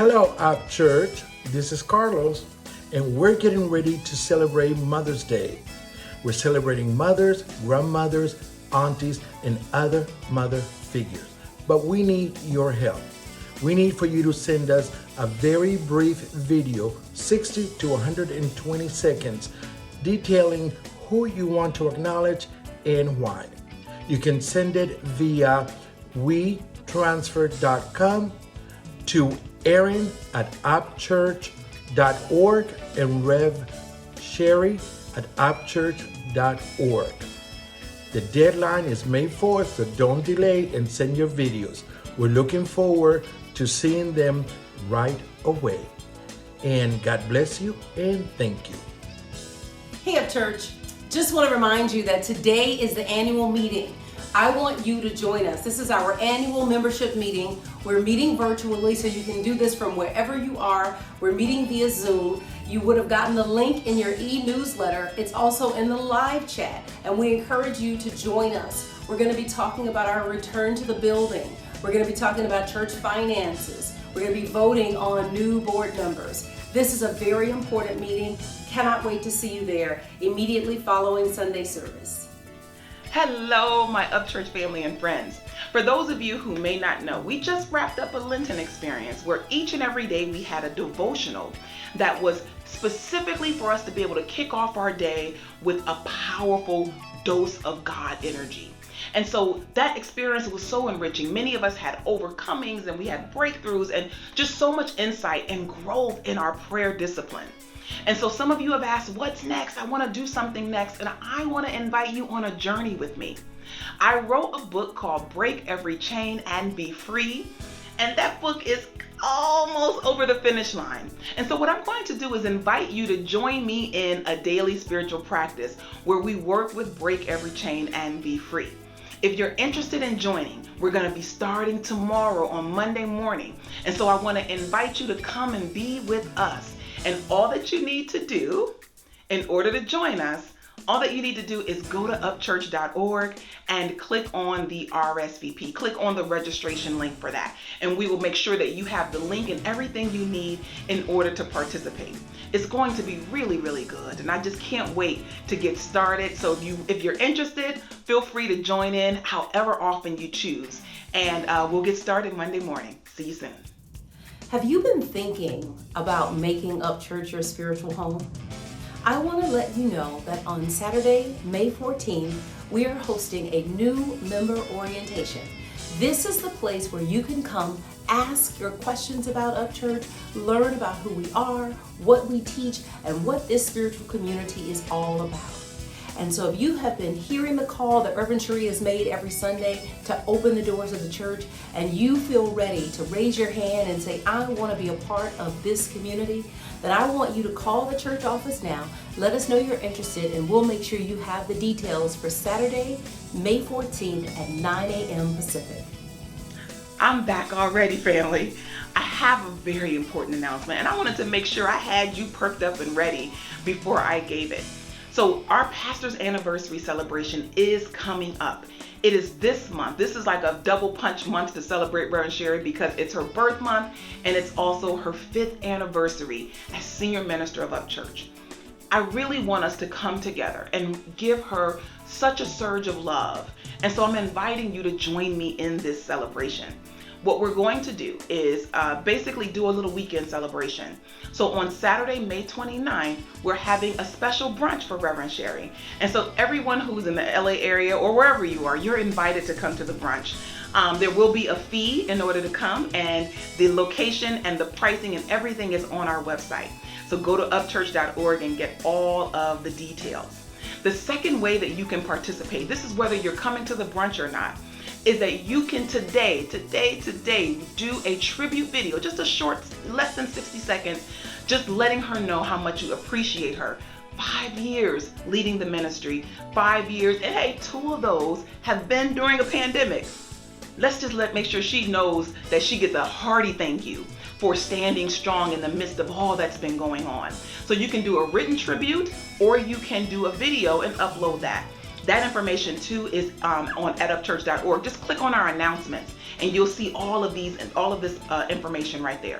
Hello, Up Church. This is Carlos, and we're getting ready to celebrate Mother's Day. We're celebrating mothers, grandmothers, aunties, and other mother figures. But we need your help. We need for you to send us a very brief video, 60 to 120 seconds, detailing who you want to acknowledge and why. You can send it via WeTransfer.com to Aaron@UPCHURCH.org and Rev Sherri at UPCHURCH.org. The deadline is May 4th, so don't delay and send your videos. We're looking forward to seeing them right away. And God bless you and thank you. Hey Up Church, just want to remind you that today is the annual meeting. I want you to join us. This is our annual membership meeting. We're meeting virtually, so you can do this from wherever you are. We're meeting via Zoom. You would have gotten the link in your e-newsletter. It's also in the live chat, and we encourage you to join us. We're going to be talking about our return to the building. We're going to be talking about church finances. We're going to be voting on new board members. This is a very important meeting. Cannot wait to see you there immediately following Sunday service. Hello, my UpChurch family and friends. For those of you who may not know, we just wrapped up a Lenten experience where each and every day we had a devotional that was specifically for us to be able to kick off our day with a powerful dose of God energy. And so that experience was so enriching. Many of us had overcomings and we had breakthroughs and just so much insight and growth in our prayer discipline. And so some of you have asked, what's next? I want to do something next. And I want to invite you on a journey with me. I wrote a book called Break Every Chain and Be Free. And that book is almost over the finish line. And so what I'm going to do is invite you to join me in a daily spiritual practice where we work with Break Every Chain and Be Free. If you're interested in joining, we're going to be starting tomorrow on Monday morning. And so I want to invite you to come and be with us. And all that you need to do in order to join us, all that you need to do is go to upchurch.org and click on the RSVP. Click on the registration link for that. And we will make sure that you have the link and everything you need in order to participate. It's going to be really, really good. And I just can't wait to get started. So if you're interested, feel free to join in however often you choose. And we'll get started Monday morning. See you soon. Have you been thinking about making Up Church your spiritual home? I want to let you know that on Saturday, May 14th, we are hosting a new member orientation. This is the place where you can come, ask your questions about Up Church, learn about who we are, what we teach, and what this spiritual community is all about. And so if you have been hearing the call that Reverend Sheree has made every Sunday to open the doors of the church, and you feel ready to raise your hand and say, I want to be a part of this community, then I want you to call the church office now. Let us know you're interested, and we'll make sure you have the details for Saturday, May 14th at 9 a.m. Pacific. I'm back already, family. I have a very important announcement, and I wanted to make sure I had you perked up and ready before I gave it. So our pastor's anniversary celebration is coming up. It is this month. This is like a double punch month to celebrate Reverend Sherri because it's her birth month and it's also her 5th anniversary as senior minister of Up Church. I really want us to come together and give her such a surge of love. And so I'm inviting you to join me in this celebration. What we're going to do is basically do a little weekend celebration. So on Saturday, May 29th, we're having a special brunch for Reverend Sherri. And so everyone who's in the LA area or wherever you are, you're invited to come to the brunch. There will be a fee in order to come, and the location and the pricing and everything is on our website. So go to upchurch.org and get all of the details. The second way that you can participate, this is whether you're coming to the brunch or not, is that you can today do a tribute video, just a short, less than 60 seconds, just letting her know how much you appreciate her. 5 years leading the ministry, 5 years, and hey, 2 of those have been during a pandemic. Let's just make sure she knows that she gets a hearty thank you for standing strong in the midst of all that's been going on. So you can do a written tribute, or you can do a video and upload that. That information too is on upchurch.org. Just click on our announcements and you'll see all of these and all of this information right there.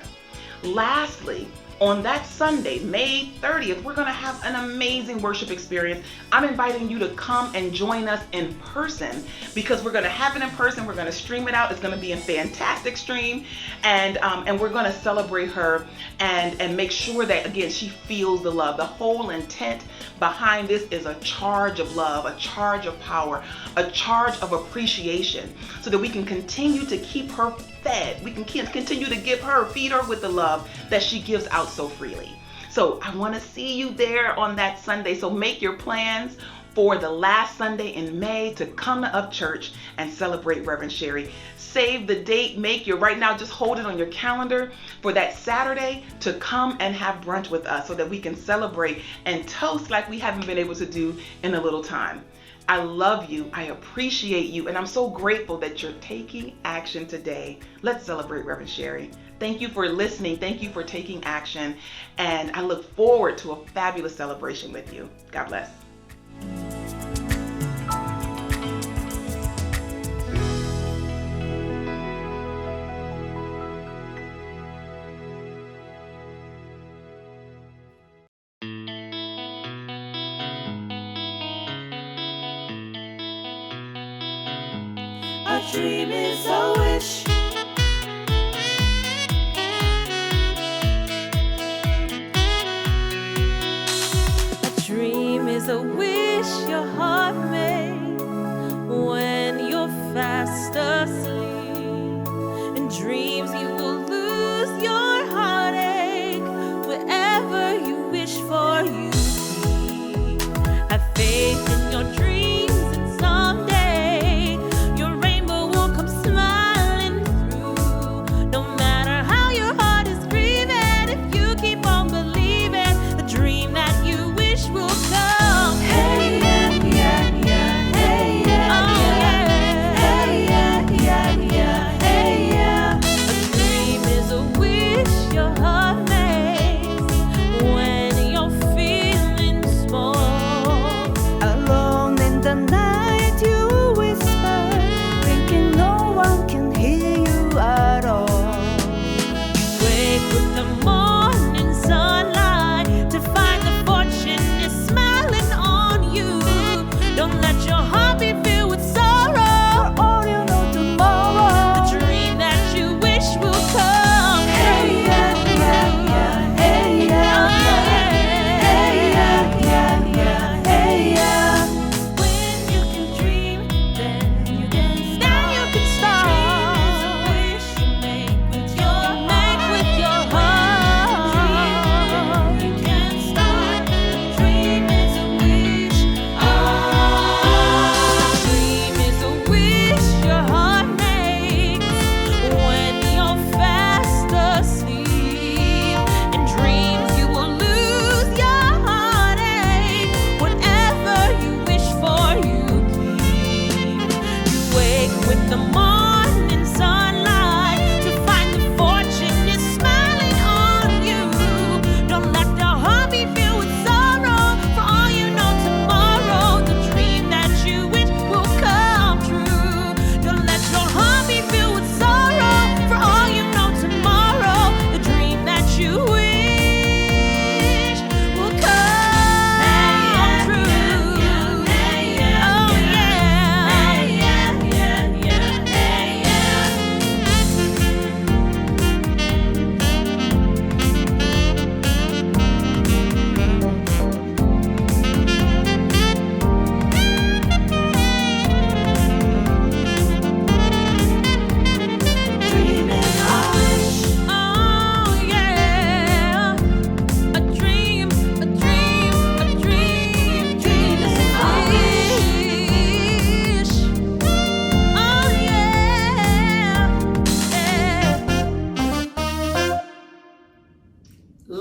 Lastly, on that Sunday, May 30th, we're going to have an amazing worship experience. I'm inviting you to come and join us in person, because we're going to have it in person. We're going to stream it out. It's going to be a fantastic stream, and we're going to celebrate her and make sure that, again, she feels the love. The whole intent behind this is a charge of love, a charge of power, a charge of appreciation, so that we can continue to keep her fed. We can continue to feed her with the love that she gives out so freely. So I want to see you there on that Sunday. So make your plans for the last Sunday in May to come to UPCHURCH and celebrate Reverend Sherri. Save the date. Right now, just hold it on your calendar for that Saturday to come and have brunch with us, so that we can celebrate and toast like we haven't been able to do in a little time. I love you, I appreciate you, and I'm so grateful that you're taking action today. Let's celebrate Reverend Sherri. Thank you for listening. Thank you for taking action. And I look forward to a fabulous celebration with you. God bless. A dream is a wish. A dream is a wish your heart made when you're fast asleep. In dreams you will lose your heartache wherever you wish for you be. Have faith in your dreams, and someday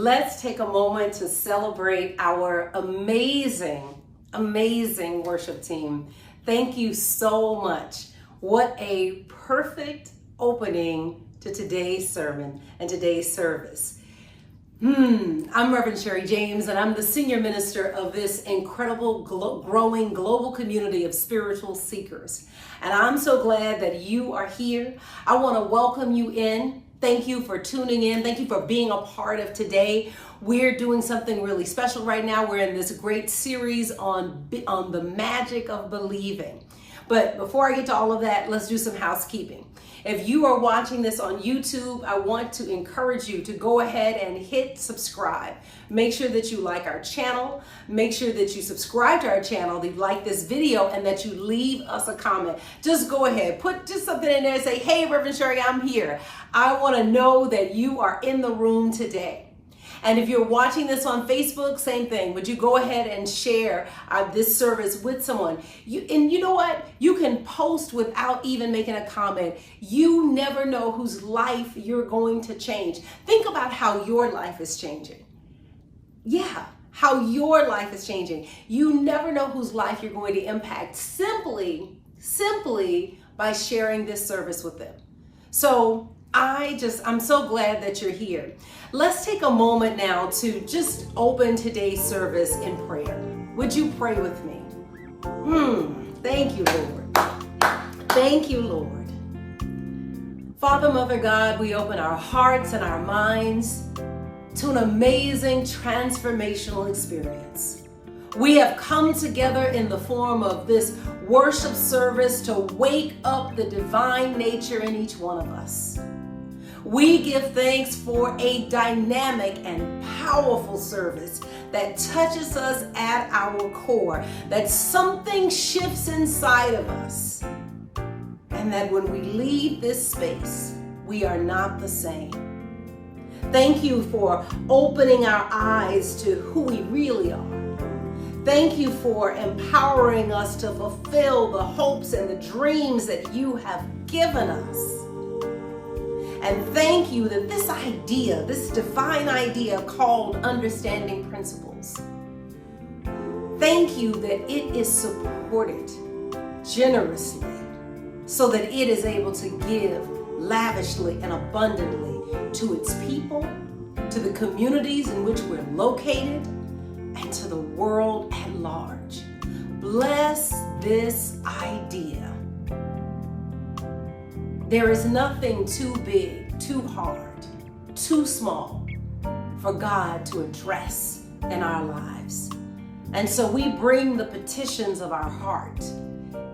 Let's take a moment to celebrate our amazing worship team. Thank you so much. What a perfect opening to today's sermon and today's service. I'm Reverend Sherri James, and I'm the senior minister of this incredible growing global community of spiritual seekers. And I'm so glad that you are here. I want to welcome you in Thank you for tuning in. Thank you for being a part of today. We're doing something really special right now. We're in this great series on the magic of believing. But before I get to all of that, let's do some housekeeping. If you are watching this on YouTube, I want to encourage you to go ahead and hit subscribe. Make sure that you like our channel. Make sure that you subscribe to our channel, that you like this video, and that you leave us a comment. Just go ahead, put just something in there and say, hey, Reverend Sherri, I'm here. I want to know that you are in the room today. And if you're watching this on Facebook, same thing. Would you go ahead and share this service with someone? And you know what? You can post without even making a comment. You never know whose life you're going to change. Think about how your life is changing. Yeah, how your life is changing. You never know whose life you're going to impact simply by sharing this service with them. So I'm so glad that you're here. Let's take a moment now to just open today's service in prayer. Would you pray with me? Thank you, Lord. Thank you, Lord. Father, Mother God, we open our hearts and our minds to an amazing transformational experience. We have come together in the form of this worship service to wake up the divine nature in each one of us. We give thanks for a dynamic and powerful service that touches us at our core, that something shifts inside of us, and that when we leave this space, we are not the same. Thank you for opening our eyes to who we really are. Thank you for empowering us to fulfill the hopes and the dreams that you have given us. And thank you that this idea, this divine idea called understanding principles, thank you that it is supported generously so that it is able to give lavishly and abundantly to its people, to the communities in which we're located, and to the world at large. Bless this idea. There is nothing too big, too hard, too small for God to address in our lives. And so we bring the petitions of our heart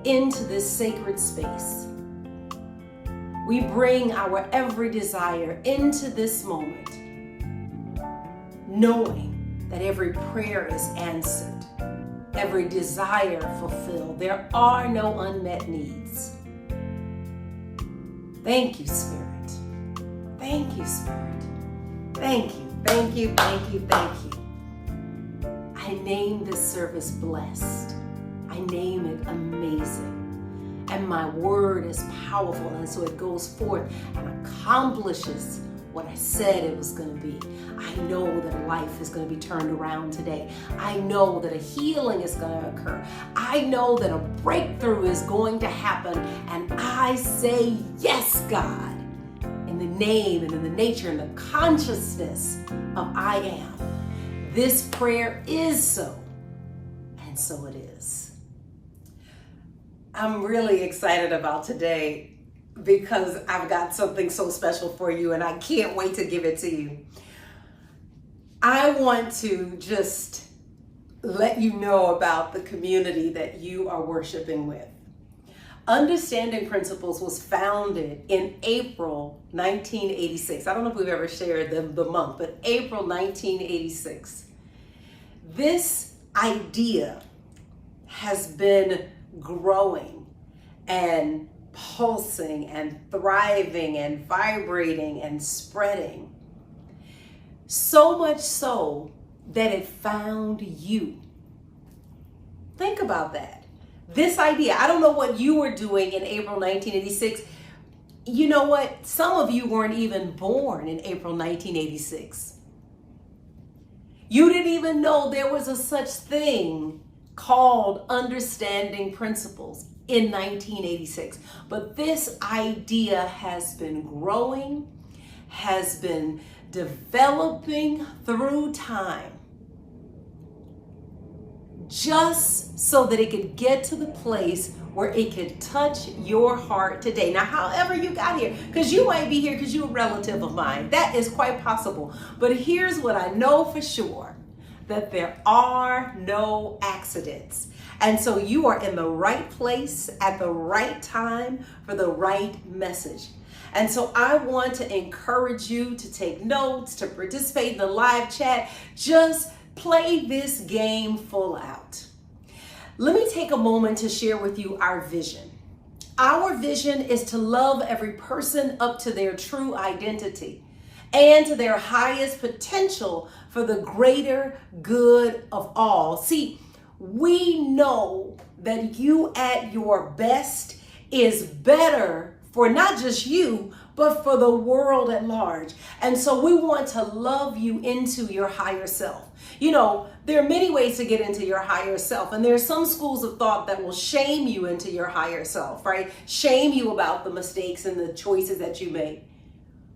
into this sacred space. We bring our every desire into this moment, knowing that every prayer is answered, every desire fulfilled. There are no unmet needs. Thank you, Spirit. Thank you, Spirit. Thank you, thank you, thank you, thank you. I name this service blessed. I name it amazing. And my word is powerful, and so it goes forth and accomplishes what I said it was going to be. I know that life is going to be turned around today. I know that a healing is going to occur. I know that a breakthrough is going to happen. And I say, yes, God, in the name and in the nature and the consciousness of I am. This prayer is so, and so it is. I'm really excited about today because I've got something so special for you, and I can't wait to give it to you. I want to just let you know about the community that you are worshiping with. Understanding Principles was founded in April 1986. I don't know if we've ever shared the month, but April 1986. This idea has been growing and pulsing and thriving and vibrating and spreading. So much so that it found you. Think about that. This idea, I don't know what you were doing in April 1986. You know what? Some of you weren't even born in April 1986. You didn't even know there was a such thing called Understanding Principles in 1986. But this idea has been growing, has been developing through time, just so that it could get to the place where it could touch your heart today. Now, however you got here, because you might be here because you're a relative of mine. That is quite possible. But here's what I know for sure, that there are no accidents. And so you are in the right place at the right time for the right message. And so I want to encourage you to take notes, to participate in the live chat. Just play this game full out. Let me take a moment to share with you our vision. Our vision is to love every person up to their true identity and to their highest potential for the greater good of all. See, we know that you at your best is better for not just you, but for the world at large. And so we want to love you into your higher self. You know, there are many ways to get into your higher self, and there are some schools of thought that will shame you into your higher self, right? Shame you about the mistakes and the choices that you made.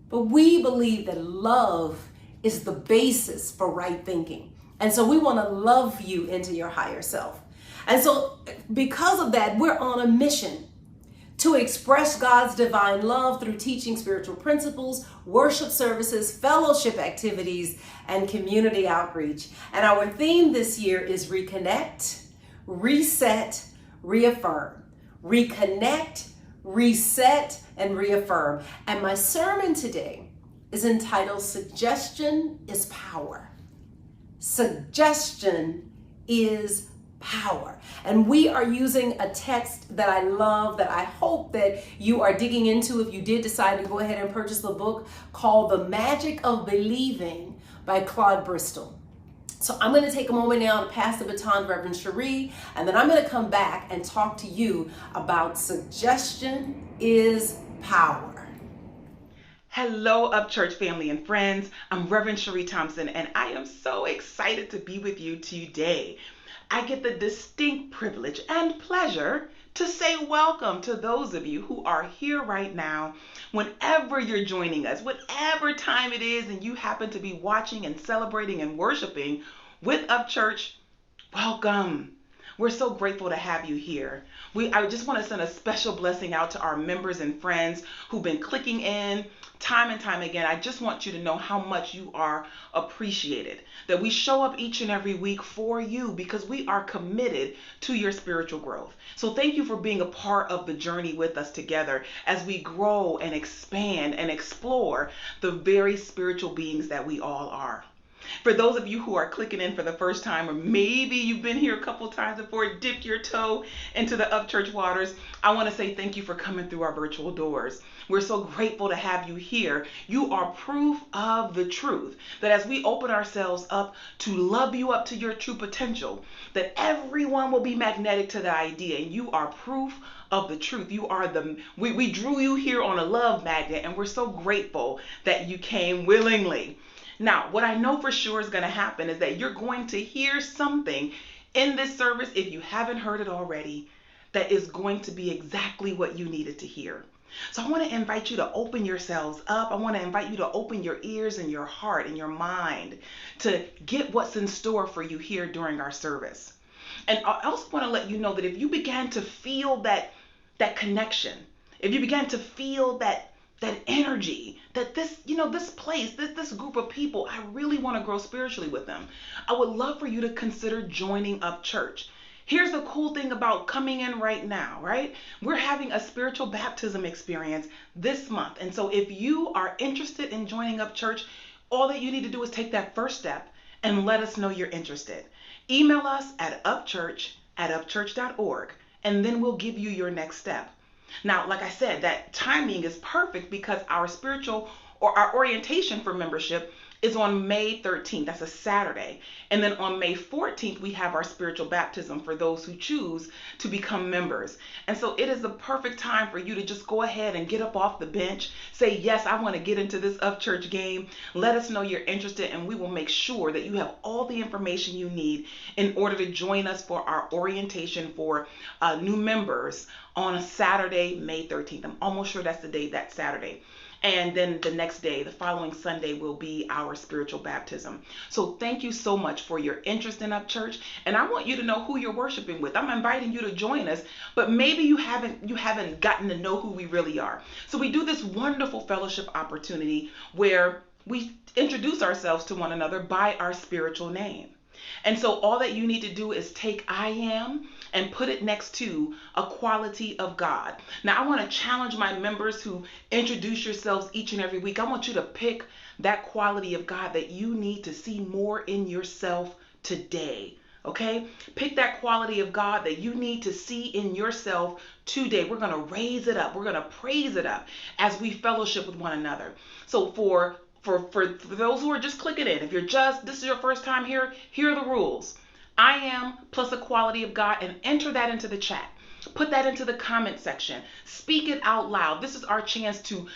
But we believe that love is the basis for right thinking. And so we want to love you into your higher self. And so because of that, we're on a mission to express God's divine love through teaching spiritual principles, worship services, fellowship activities, and community outreach. And our theme this year is reconnect, reset, reaffirm. Reconnect, reset, and reaffirm. And my sermon today is entitled Suggestion is Power. Suggestion is power. And we are using a text that I love, that I hope that you are digging into if you did decide to go ahead and purchase the book, called The Magic of Believing by Claude Bristol. So I'm going to take a moment now to pass the baton to Reverend Sheree, and then I'm going to come back and talk to you about suggestion is power. Hello, UpChurch family and friends. I'm Reverend Sheree Thompson, and I am so excited to be with you today. I get the distinct privilege and pleasure to say welcome to those of you who are here right now, whenever you're joining us, whatever time it is, and you happen to be watching and celebrating and worshiping with UpChurch. Welcome. We're so grateful to have you here. I just want to send a special blessing out to our members and friends who've been clicking in time and time again. I just want you to know how much you are appreciated, that we show up each and every week for you because we are committed to your spiritual growth. So thank you for being a part of the journey with us together as we grow and expand and explore the very spiritual beings that we all are. For those of you who are clicking in for the first time, or maybe you've been here a couple times before, dipped your toe into the UpChurch waters, I want to say thank you for coming through our virtual doors. We're so grateful to have you here. You are proof of the truth, that as we open ourselves up to love you up to your true potential, that everyone will be magnetic to the idea, and you are proof of the truth. You are we drew you here on a love magnet, and we're so grateful that you came willingly. Now, what I know for sure is going to happen is that you're going to hear something in this service, if you haven't heard it already, that is going to be exactly what you needed to hear. So I want to invite you to open yourselves up. I want to invite you to open your ears and your heart and your mind to get what's in store for you here during our service. And I also want to let you know that if you began to feel that connection, if you began to feel that energy, that this place, this group of people, I really want to grow spiritually with them, I would love for you to consider joining UpChurch. Here's the cool thing about coming in right now, right? We're having a spiritual baptism experience this month. And so if you are interested in joining UpChurch, all that you need to do is take that first step and let us know you're interested. Email us at upchurch@upchurch.org, and then we'll give you your next step. Now, like I said, that timing is perfect because our orientation for membership is on May 13th. That's a Saturday. And then on May 14th, we have our spiritual baptism for those who choose to become members. And so it is the perfect time for you to just go ahead and get up off the bench, say, yes, I want to get into this UpChurch game. Let us know you're interested, and we will make sure that you have all the information you need in order to join us for our orientation for new members on a Saturday, May 13th. I'm almost sure that's the day, that Saturday. And then the next day, the following Sunday, will be our spiritual baptism. So thank you so much for your interest in Up Church. And I want you to know who you're worshiping with. I'm inviting you to join us, but maybe you haven't gotten to know who we really are. So we do this wonderful fellowship opportunity where we introduce ourselves to one another by our spiritual name. And so all that you need to do is take I am and put it next to a quality of God. Now, I want to challenge my members who introduce yourselves each and every week. I want you to pick that quality of God that you need to see more in yourself today. Okay? Pick that quality of God that you need to see in yourself today. We're going to raise it up. We're going to praise it up as we fellowship with one another. So for those who are just clicking in, if this is your first time here, here are the rules. I am plus a quality of God, and enter that into the chat. Put that into the comment section. Speak it out loud. This is our chance to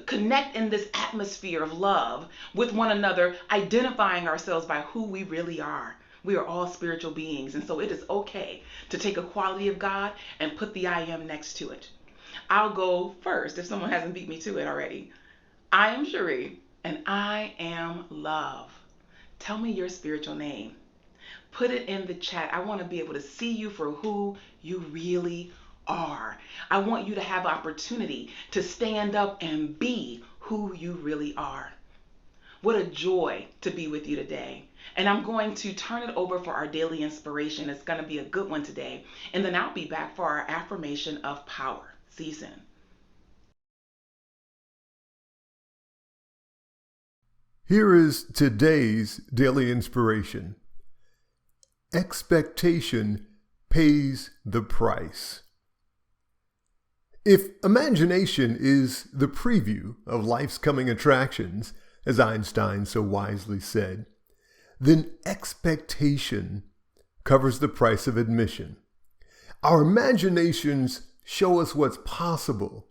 connect in this atmosphere of love with one another, identifying ourselves by who we really are. We are all spiritual beings, and so it is okay to take a quality of God and put the I am next to it. I'll go first if someone hasn't beat me to it already. I am Sheree, and I am love. Tell me your spiritual name. Put it in the chat. I want to be able to see you for who you really are. I want you to have opportunity to stand up and be who you really are. What a joy to be with you today. And I'm going to turn it over for our daily inspiration. It's going to be a good one today. And then I'll be back for our affirmation of power. See you soon. Here is today's daily inspiration. Expectation pays the price. If imagination is the preview of life's coming attractions, as Einstein so wisely said, then expectation covers the price of admission. Our imaginations show us what's possible,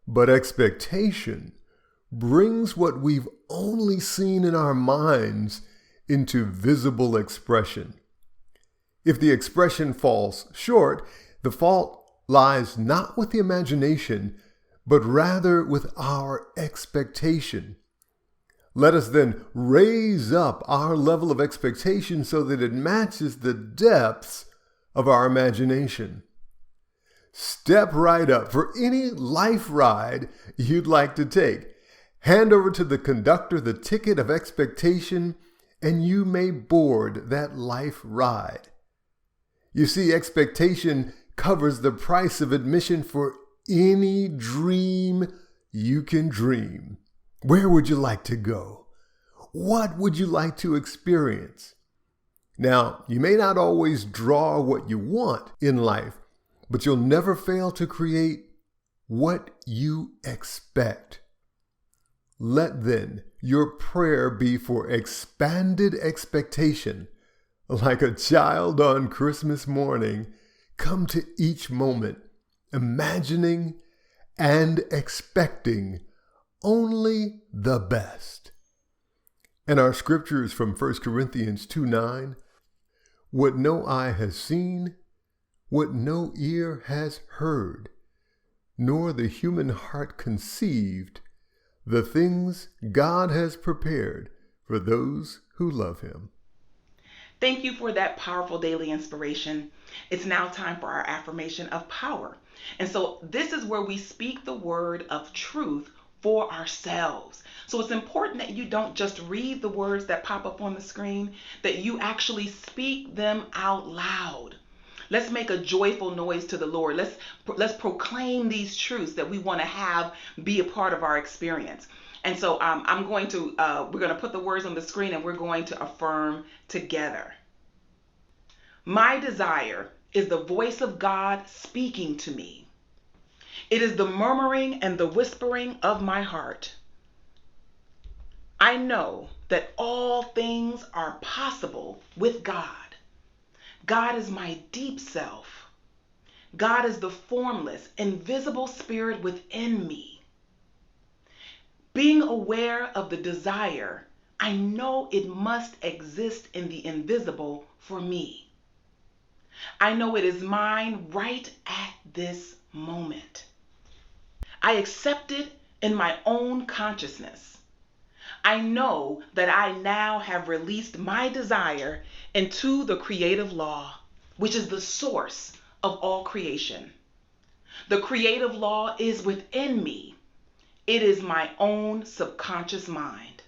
but expectation brings what we've only seen in our minds into visible expression. If the expression falls short, the fault lies not with the imagination, but rather with our expectation. Let us then raise up our level of expectation so that it matches the depths of our imagination. Step right up for any life ride you'd like to take. Hand over to the conductor the ticket of expectation, and you may board that life ride. You see, expectation covers the price of admission for any dream you can dream. Where would you like to go? What would you like to experience? Now, you may not always draw what you want in life, but you'll never fail to create what you expect. Let then your prayer be for expanded expectation. Like a child on Christmas morning, come to each moment, imagining and expecting only the best. And our scripture is from 1 Corinthians 2:9. What no eye has seen, what no ear has heard, nor the human heart conceived, the things God has prepared for those who love him. Thank you for that powerful daily inspiration. It's now time for our affirmation of power. And so this is where we speak the word of truth for ourselves. So it's important that you don't just read the words that pop up on the screen, that you actually speak them out loud. Let's make a joyful noise to the Lord. Let's proclaim these truths that we want to have be a part of our experience. And so we're going to put the words on the screen and we're going to affirm together. My desire is the voice of God speaking to me. It is the murmuring and the whispering of my heart. I know that all things are possible with God. God is my deep self. God is the formless, invisible spirit within me. Being aware of the desire, I know it must exist in the invisible for me. I know it is mine right at this moment. I accept it in my own consciousness. I know that I now have released my desire into the creative law, which is the source of all creation. The creative law is within me. It is my own subconscious mind.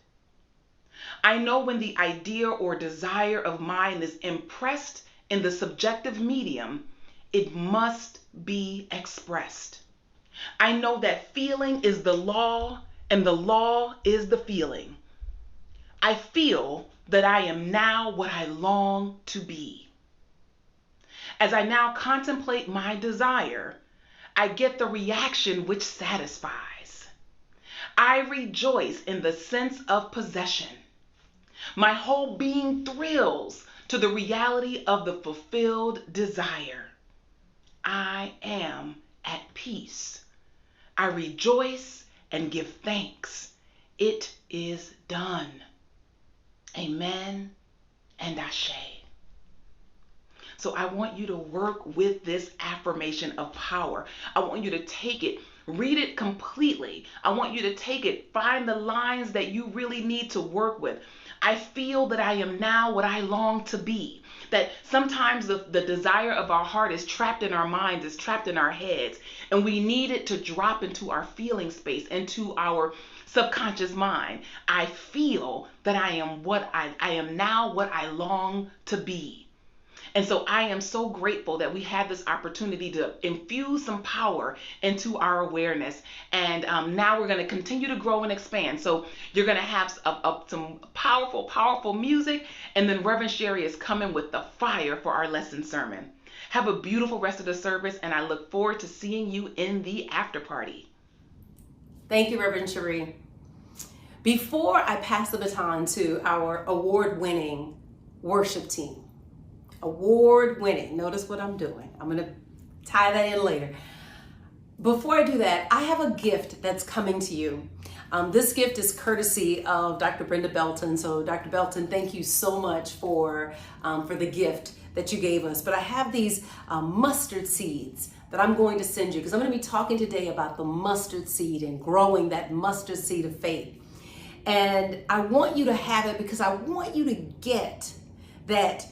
I know when the idea or desire of mine is impressed in the subjective medium, it must be expressed. I know that feeling is the law and the law is the feeling. I feel that I am now what I long to be. As I now contemplate my desire, I get the reaction which satisfies. I rejoice in the sense of possession. My whole being thrills to the reality of the fulfilled desire. I am at peace. I rejoice and give thanks. It is done. Amen and Ashe. So I want you to work with this affirmation of power. I want you to take it, read it completely. I want you to take it, find the lines that you really need to work with. I feel that I am now what I long to be. That sometimes the desire of our heart is trapped in our minds, is trapped in our heads, and we need it to drop into our feeling space, into our subconscious mind. I feel that I am now what I long to be. And so I am so grateful that we had this opportunity to infuse some power into our awareness. And now we're going to continue to grow and expand. So you're going to have some powerful, powerful music. And then Reverend Sherri is coming with the fire for our lesson sermon. Have a beautiful rest of the service. And I look forward to seeing you in the after party. Thank you, Reverend Sheree. Before I pass the baton to our award-winning worship team, award-winning. Notice what I'm doing. I'm going to tie that in later. Before I do that, I have a gift that's coming to you. This gift is courtesy of Dr. Brenda Belton. So Dr. Belton, thank you so much for the gift that you gave us. But I have these mustard seeds that I'm going to send you because I'm going to be talking today about the mustard seed and growing that mustard seed of faith. And I want you to have it because I want you to get that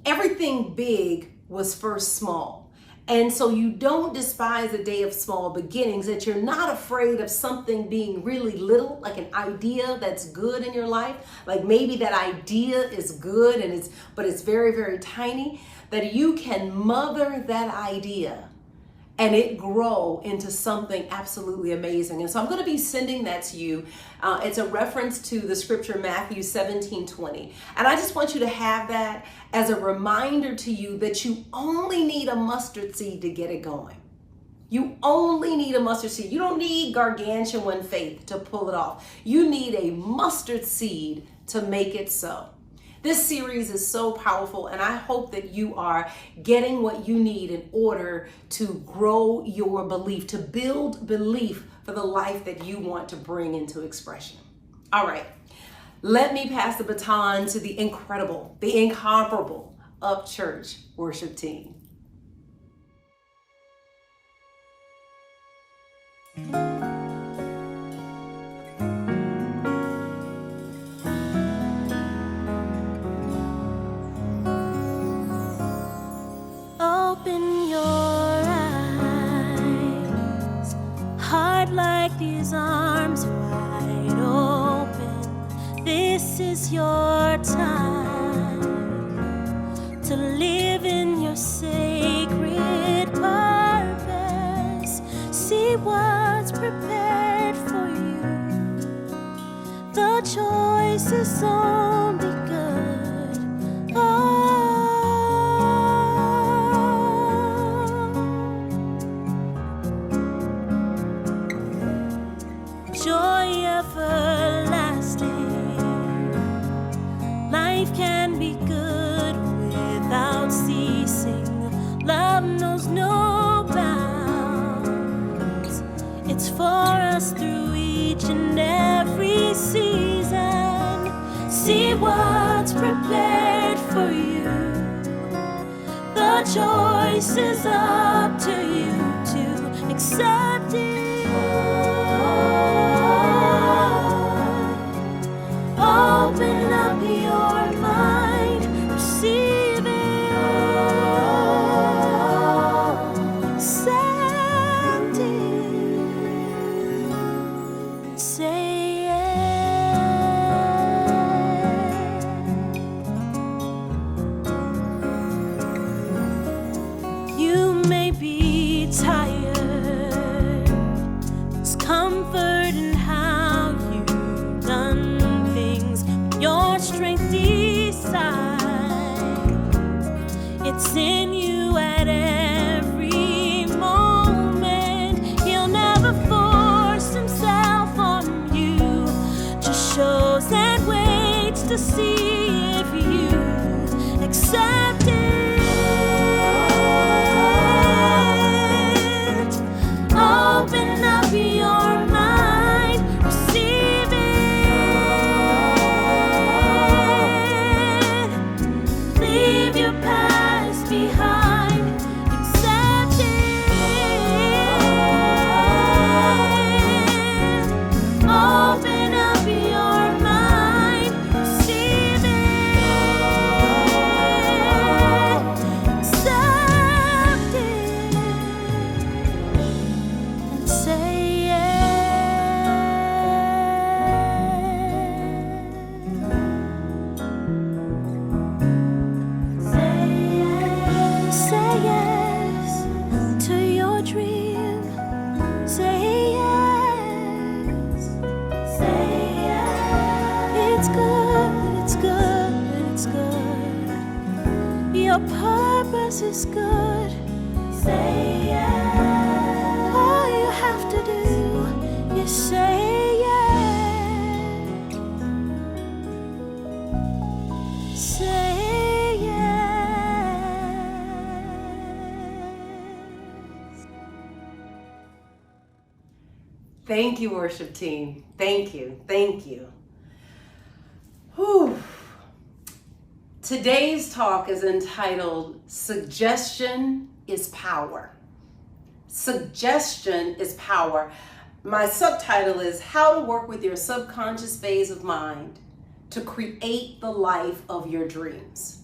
everything big was first small. And so you don't despise the day of small beginnings, that you're not afraid of something being really little, like an idea that's good in your life. Like maybe that idea is good but it's very, very tiny, that you can mother that idea and it grow into something absolutely amazing. And so I'm going to be sending that to you. It's a reference to the scripture Matthew 17:20. And I just want you to have that as a reminder to you that you only need a mustard seed to get it going. You only need a mustard seed. You don't need gargantuan faith to pull it off. You need a mustard seed to make it so. This series is so powerful, and I hope that you are getting what you need in order to grow your belief, to build belief for the life that you want to bring into expression. All right, let me pass the baton to the incredible, the incomparable UPCHURCH worship team. Open your eyes, heart like these arms wide open. This is your time to live in your sacred purpose. See what's prepared for you. The choice is only good. Joy everlasting. Life can be good without ceasing. Love knows no bounds. It's for us through each and every season. See what's prepared for you. The choice is up to you to accept it. It's in you at every moment. He'll never force himself on you, just shows and waits to see if you accept it. Open up your mind, receive it. Leave your past behind, accept it. Open up your mind, receive it. Accept it. And say yes to your dream. Say yes. Say yes. It's good, it's good, it's good. Your purpose is good. Say yes. All you have to do is say yes. Say yes. Thank you, worship team. Thank you. Thank you. Whew. Today's talk is entitled Suggestion is Power. Suggestion is power. My subtitle is How to Work with Your Subconscious Phase of Mind to Create the Life of Your Dreams.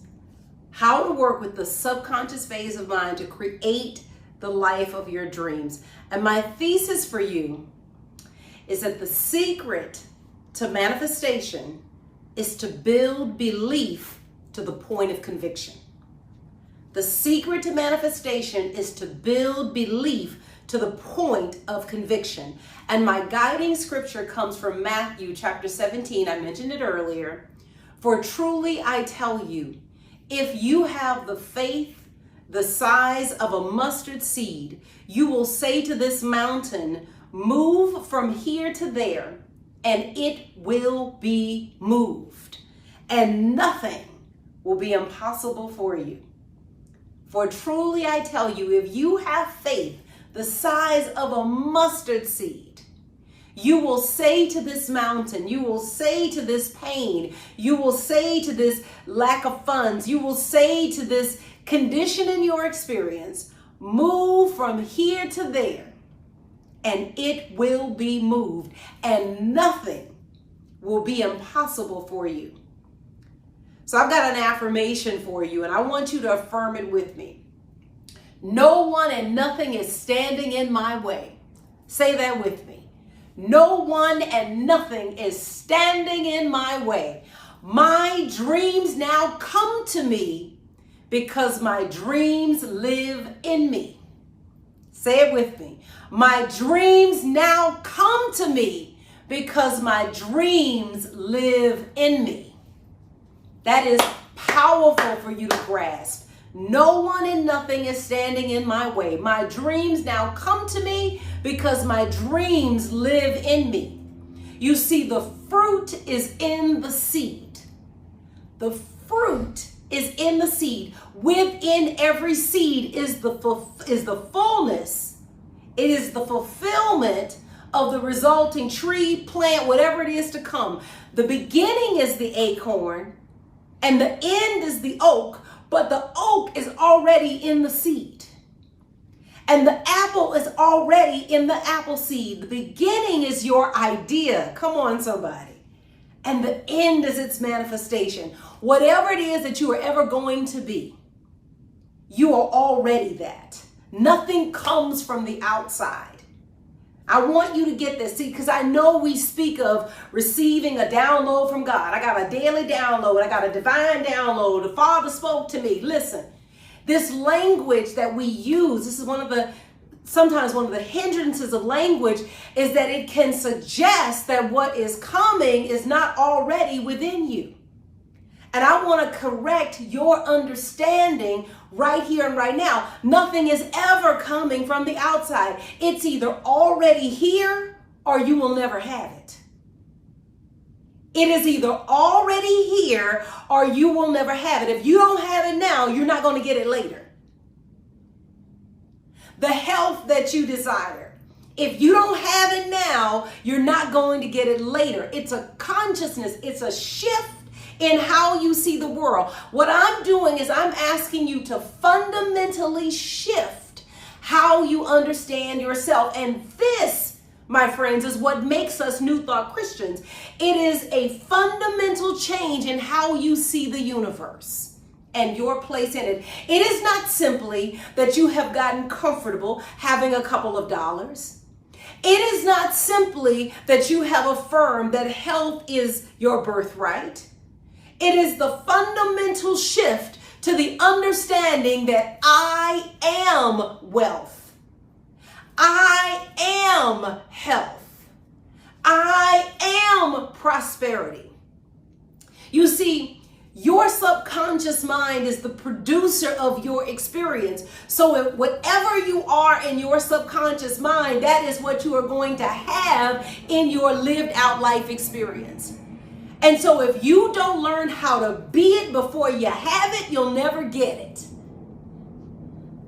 How to work with the subconscious phase of mind to create the life of your dreams. And my thesis for you is that the secret to manifestation is to build belief to the point of conviction. The secret to manifestation is to build belief to the point of conviction. And my guiding scripture comes from Matthew chapter 17. I mentioned it earlier. For truly I tell you, if you have the faith the size of a mustard seed, you will say to this mountain, move from here to there, and it will be moved. And nothing will be impossible for you. For truly I tell you, if you have faith the size of a mustard seed, you will say to this mountain, you will say to this pain, you will say to this lack of funds, you will say to this condition in your experience, move from here to there, and it will be moved, and nothing will be impossible for you. So I've got an affirmation for you, and I want you to affirm it with me. No one and nothing is standing in my way. Say that with me. No one and nothing is standing in my way. My dreams now come to me because my dreams live in me. Say it with me. My dreams now come to me because my dreams live in me. That is powerful for you to grasp. No one and nothing is standing in my way. My dreams now come to me because my dreams live in me. You see, the fruit is in the seed. The fruit is in the seed. Within every seed is the fullness. It is the fulfillment of the resulting tree, plant, whatever it is to come. The beginning is the acorn, and the end is the oak, but the oak is already in the seed. And the apple is already in the apple seed. The beginning is your idea. Come on, somebody. And the end is its manifestation. Whatever it is that you are ever going to be, you are already that. Nothing comes from the outside. I want you to get this. See, because I know we speak of receiving a download from God. I got a daily download. I got a divine download. The Father spoke to me. Listen, this language that we use, this is sometimes one of the hindrances of language, is that it can suggest that what is coming is not already within you. And I want to correct your understanding right here and right now. Nothing is ever coming from the outside. It's either already here or you will never have it. It is either already here or you will never have it. If you don't have it now, you're not going to get it later. The health that you desire, if you don't have it now, you're not going to get it later. It's a consciousness. It's a shift in how you see the world. What I'm doing is I'm asking you to fundamentally shift how you understand yourself. And this, my friends, is what makes us New Thought Christians. It is a fundamental change in how you see the universe and your place in it. It is not simply that you have gotten comfortable having a couple of dollars. It is not simply that you have affirmed that health is your birthright. It is the fundamental shift to the understanding that I am wealth. I am health. I am prosperity. You see, your subconscious mind is the producer of your experience. So whatever you are in your subconscious mind, that is what you are going to have in your lived out life experience. And so if you don't learn how to be it before you have it, you'll never get it.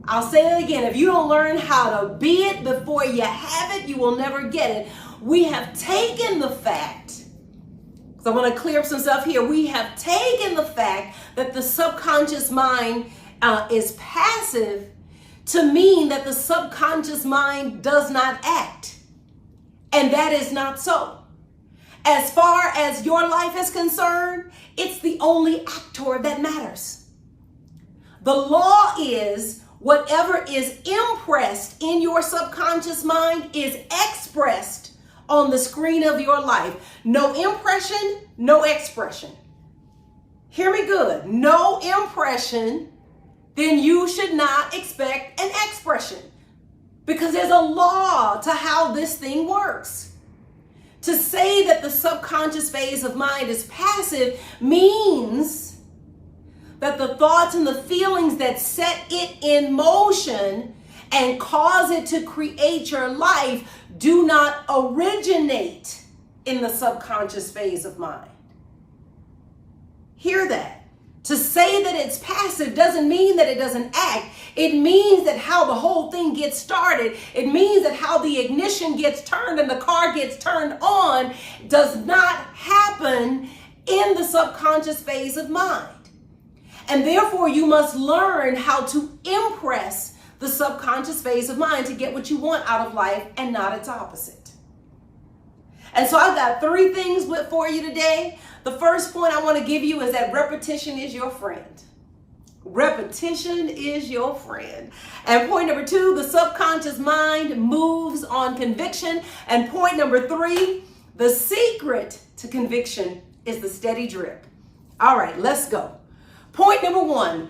I'll say it again. If you don't learn how to be it before you have it, you will never get it. We have taken the fact, so I want to clear up some stuff here. We have taken the fact that the subconscious mind is passive to mean that the subconscious mind does not act. And that is not so. As far as your life is concerned, it's the only actor that matters. The law is whatever is impressed in your subconscious mind is expressed on the screen of your life. No impression, no expression. Hear me good. No impression, then you should not expect an expression, because there's a law to how this thing works. To say that the subconscious phase of mind is passive means that the thoughts and the feelings that set it in motion and cause it to create your life do not originate in the subconscious phase of mind. Hear that. To say that it's passive doesn't mean that it doesn't act. It means that how the whole thing gets started, it means that how the ignition gets turned and the car gets turned on does not happen in the subconscious phase of mind. And therefore, you must learn how to impress the subconscious phase of mind to get what you want out of life and not its opposite. And so I've got 3 things for you today. The first point I want to give you is that repetition is your friend. Repetition is your friend. And point number 2, the subconscious mind moves on conviction. And point number 3, the secret to conviction is the steady drip. All right, let's go. Point number 1,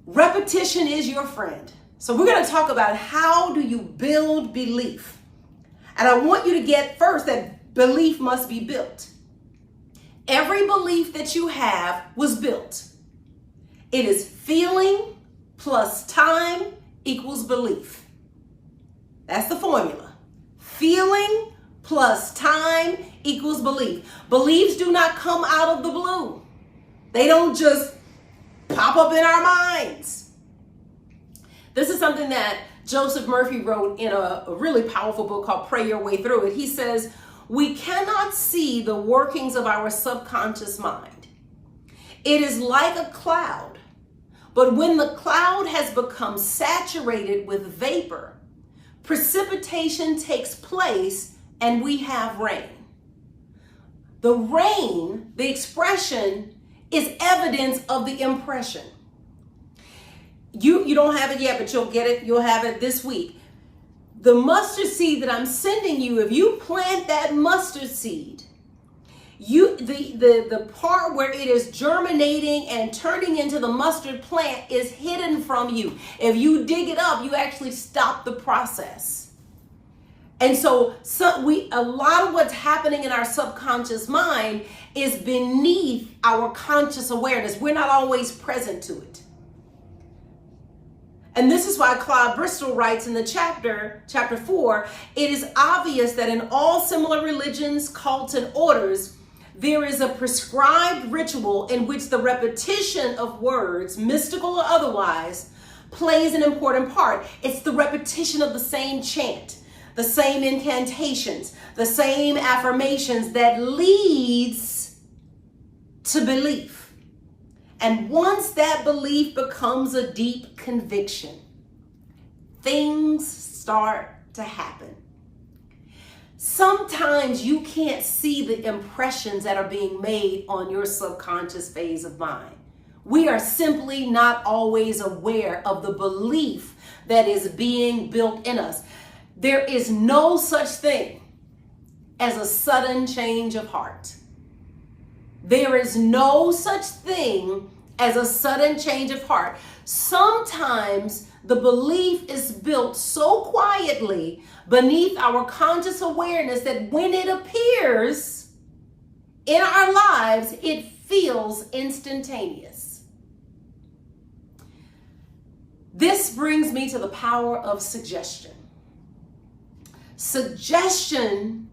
repetition is your friend. So we're going to talk about how do you build belief. And I want you to get first that belief must be built. Every belief that you have was built. It is feeling plus time equals belief. That's the formula. Feeling plus time equals belief. Beliefs do not come out of the blue. They don't just pop up in our minds. This is something that Joseph Murphy wrote in a really powerful book called Pray Your Way Through It. He says, we cannot see the workings of our subconscious mind. It is like a cloud, but when the cloud has become saturated with vapor, precipitation takes place and we have rain. The rain, the expression, is evidence of the impression. You don't have it yet, but you'll get it. You'll have it this week. The mustard seed that I'm sending you, if you plant that mustard seed, the part where it is germinating and turning into the mustard plant is hidden from you. If you dig it up, you actually stop the process. And so a lot of what's happening in our subconscious mind is beneath our conscious awareness. We're not always present to it. And this is why Claude Bristol writes in the chapter 4, it is obvious that in all similar religions, cults, and orders, there is a prescribed ritual in which the repetition of words, mystical or otherwise, plays an important part. It's the repetition of the same chant, the same incantations, the same affirmations that leads to belief. And once that belief becomes a deep conviction, things start to happen. Sometimes you can't see the impressions that are being made on your subconscious phase of mind. We are simply not always aware of the belief that is being built in us. There is no such thing as a sudden change of heart. There is no such thing as a sudden change of heart. Sometimes the belief is built so quietly beneath our conscious awareness that when it appears in our lives, it feels instantaneous. This brings me to the power of suggestion. Suggestion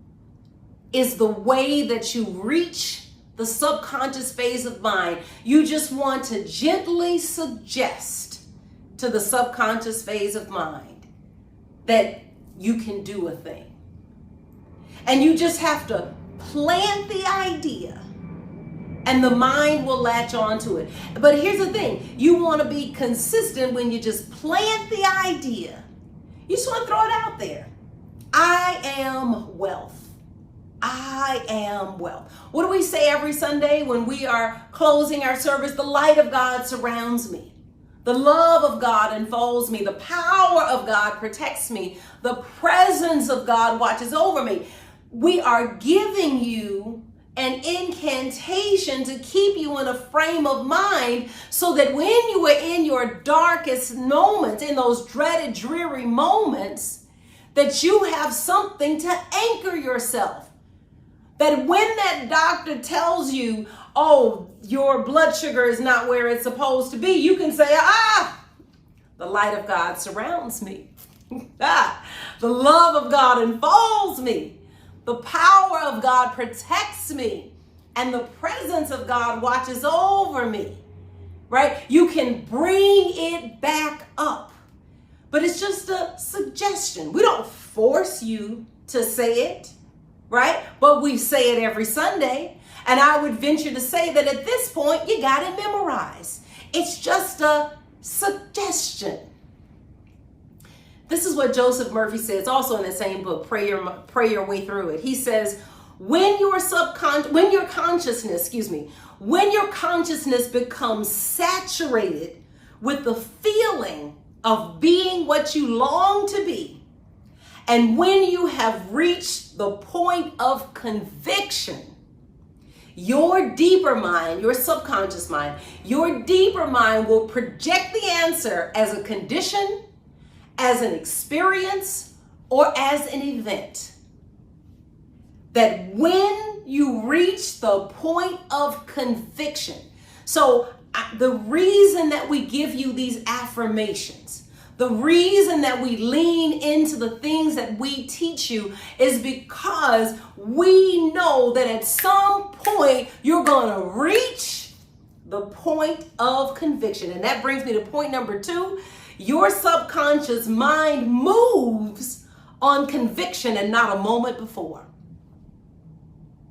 is the way that you reach the subconscious phase of mind. You just want to gently suggest to the subconscious phase of mind that you can do a thing. And you just have to plant the idea and the mind will latch onto it. But here's the thing, you want to be consistent when you just plant the idea. You just want to throw it out there. I am wealth. I am wealth. What do we say every Sunday when we are closing our service? The light of God surrounds me. The love of God enfolds me. The power of God protects me. The presence of God watches over me. We are giving you an incantation to keep you in a frame of mind so that when you are in your darkest moments, in those dreaded, dreary moments, that you have something to anchor yourself. That when that doctor tells you, oh, your blood sugar is not where it's supposed to be, you can say, the light of God surrounds me. The love of God enfolds me. The power of God protects me. And the presence of God watches over me. Right? You can bring it back up. But it's just a suggestion. We don't force you to say it. Right? But we say it every Sunday. And I would venture to say that at this point, you got it memorized. It's just a suggestion. This is what Joseph Murphy says, also in the same book, Pray Your Way Through It. He says, when your consciousness becomes saturated with the feeling of being what you long to be, and when you have reached the point of conviction, your deeper mind, your subconscious mind, your deeper mind will project the answer as a condition, as an experience, or as an event. That when you reach the point of conviction, so the reason that we give you these affirmations, the reason that we lean into the things that we teach you is because we know that at some point you're going to reach the point of conviction. And that brings me to point number 2. Your subconscious mind moves on conviction and not a moment before.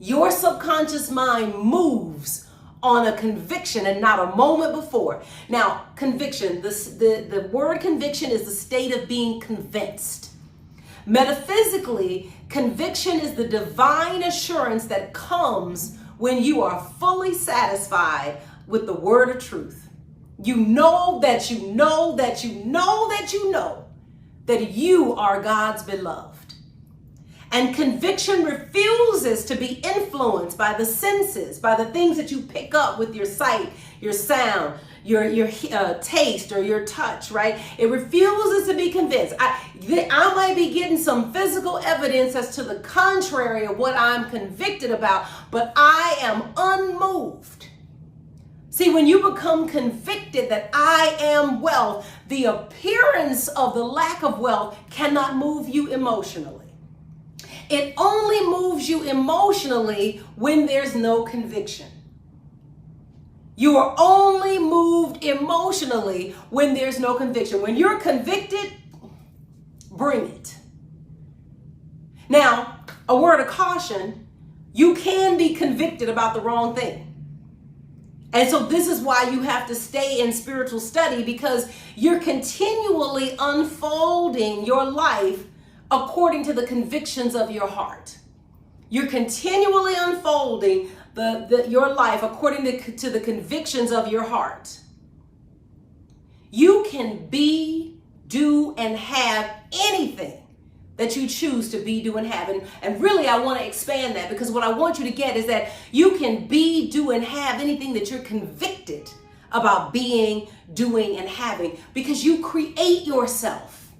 Your subconscious mind moves on a conviction and not a moment before. Now, conviction, the word conviction is the state of being convinced. Metaphysically, conviction is the divine assurance that comes when you are fully satisfied with the word of truth. You know that you know that you know that you know that you are God's beloved. And conviction refuses to be influenced by the senses, by the things that you pick up with your sight, your sound, taste or your touch, right? It refuses to be convinced. I might be getting some physical evidence as to the contrary of what I'm convicted about, but I am unmoved. See, when you become convicted that I am wealth, the appearance of the lack of wealth cannot move you emotionally. It only moves you emotionally when there's no conviction. You are only moved emotionally when there's no conviction. When you're convicted, bring it. Now, a word of caution, you can be convicted about the wrong thing. And so this is why you have to stay in spiritual study, because you're continually unfolding your life according to the convictions of your heart. You're continually unfolding your life according to the convictions of your heart. You can be, do, and have anything that you choose to be, do, and have. And really, I want to expand that, because what I want you to get is that you can be, do, and have anything that you're convicted about being, doing, and having, because you create yourself.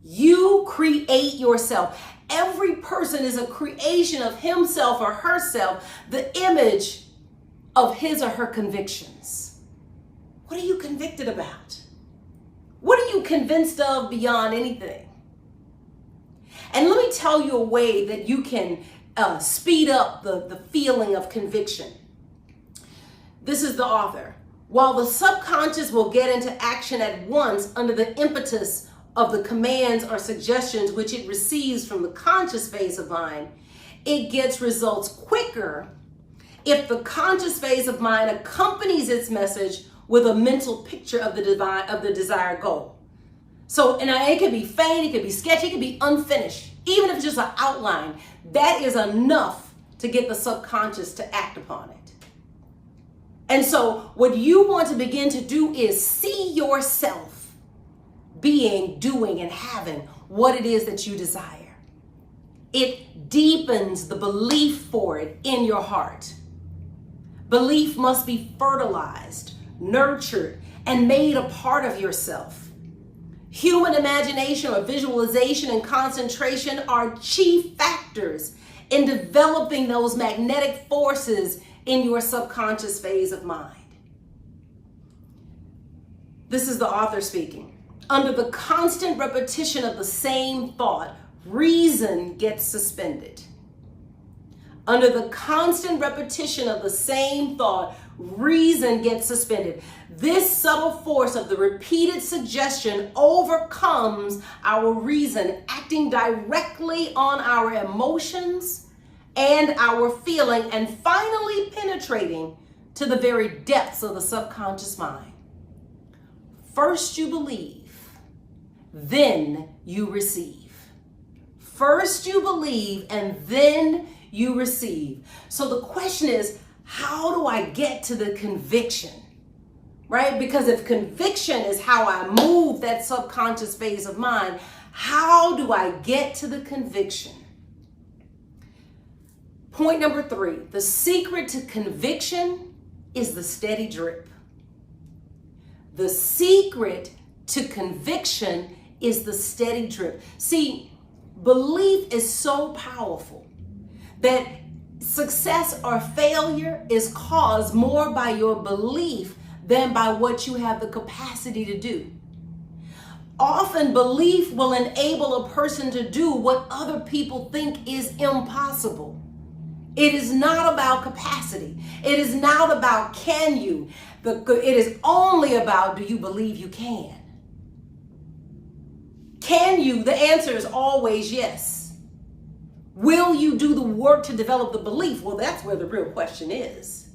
You create yourself. Every person is a creation of himself or herself, the image of his or her convictions. What are you convicted about? What are you convinced of beyond anything? And let me tell you a way that you can speed up the feeling of conviction. This is the author. While the subconscious will get into action at once under the impetus of the commands or suggestions which it receives from the conscious phase of mind, it gets results quicker if the conscious phase of mind accompanies its message with a mental picture of the desired goal. So, and it could be faint, it could be sketchy, it could be unfinished. Even if it's just an outline, that is enough to get the subconscious to act upon it. And so what you want to begin to do is see yourself being, doing, and having what it is that you desire. It deepens the belief for it in your heart. Belief must be fertilized, nurtured, and made a part of yourself. Human imagination or visualization and concentration are chief factors in developing those magnetic forces in your subconscious phase of mind. This is the author speaking. Under the constant repetition of the same thought, reason gets suspended. Under the constant repetition of the same thought, reason gets suspended. This subtle force of the repeated suggestion overcomes our reason, acting directly on our emotions and our feeling, and finally penetrating to the very depths of the subconscious mind. First you believe, then you receive. First you believe, and then you receive. So the question is, how do I get to the conviction? Right? Because if conviction is how I move that subconscious phase of mind, how do I get to the conviction? Point number 3, the secret to conviction is the steady drip. The secret to conviction is the steady drip. See, belief is so powerful that success or failure is caused more by your belief than by what you have the capacity to do. Often belief will enable a person to do what other people think is impossible. It is not about capacity. It is not about can you. It is only about, do you believe you can? Can you? The answer is always yes. Will you do the work to develop the belief? Well, that's where the real question is.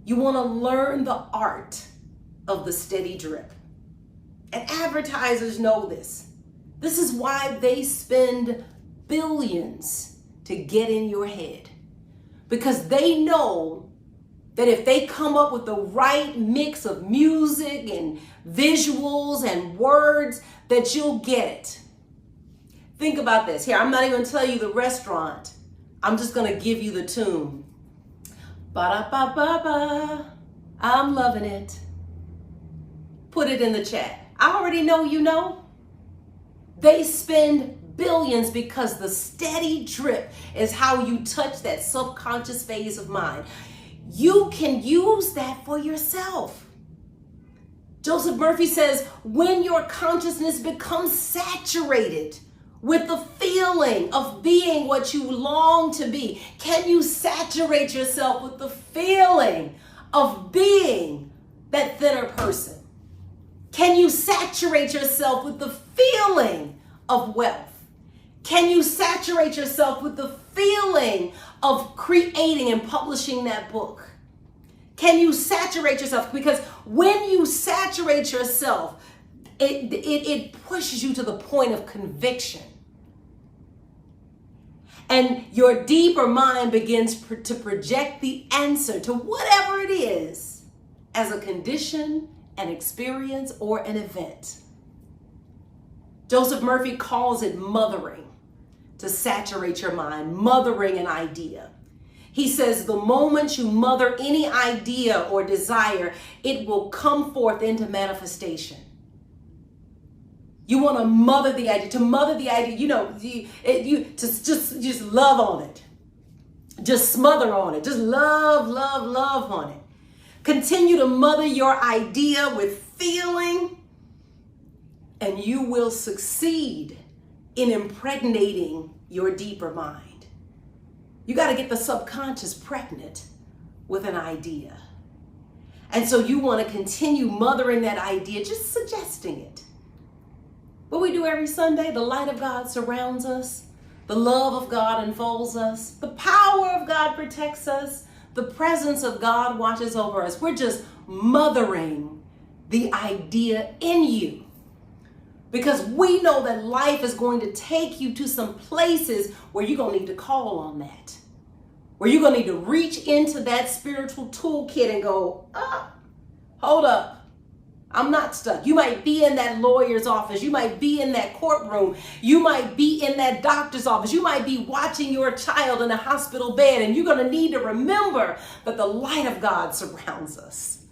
You want to learn the art of the steady drip. And advertisers know this. This is why they spend billions to get in your head. Because they know that if they come up with the right mix of music and visuals and words, that you'll get it. Think about this. Here, I'm not even going to tell you the restaurant. I'm just going to give you the tune. Ba-da-ba-ba-ba. I'm loving it. Put it in the chat. I already know you know. They spend billions because the steady drip is how you touch that subconscious phase of mind. You can use that for yourself. Joseph Murphy says, when your consciousness becomes saturated with the feeling of being what you long to be, can you saturate yourself with the feeling of being that thinner person? Can you saturate yourself with the feeling of wealth? Can you saturate yourself with the feeling of creating and publishing that book? Can you saturate yourself? Because when you saturate yourself, it pushes you to the point of conviction. And your deeper mind begins to project the answer to whatever it is as a condition, an experience, or an event. Joseph Murphy calls it mothering, to saturate your mind, mothering an idea. He says the moment you mother any idea or desire, it will come forth into manifestation. You want to mother the idea. To mother the idea, just love on it. Just smother on it. Just love on it. Continue to mother your idea with feeling, and you will succeed in impregnating your deeper mind. You got to get the subconscious pregnant with an idea. And so you want to continue mothering that idea, just suggesting it. What we do every Sunday, the light of God surrounds us. The love of God enfolds us. The power of God protects us. The presence of God watches over us. We're just mothering the idea in you. Because we know that life is going to take you to some places where you're going to need to call on that. Where you're going to need to reach into that spiritual toolkit and go, hold up. I'm not stuck. You might be in that lawyer's office. You might be in that courtroom. You might be in that doctor's office. You might be watching your child in a hospital bed, and you're going to need to remember that the light of God surrounds us.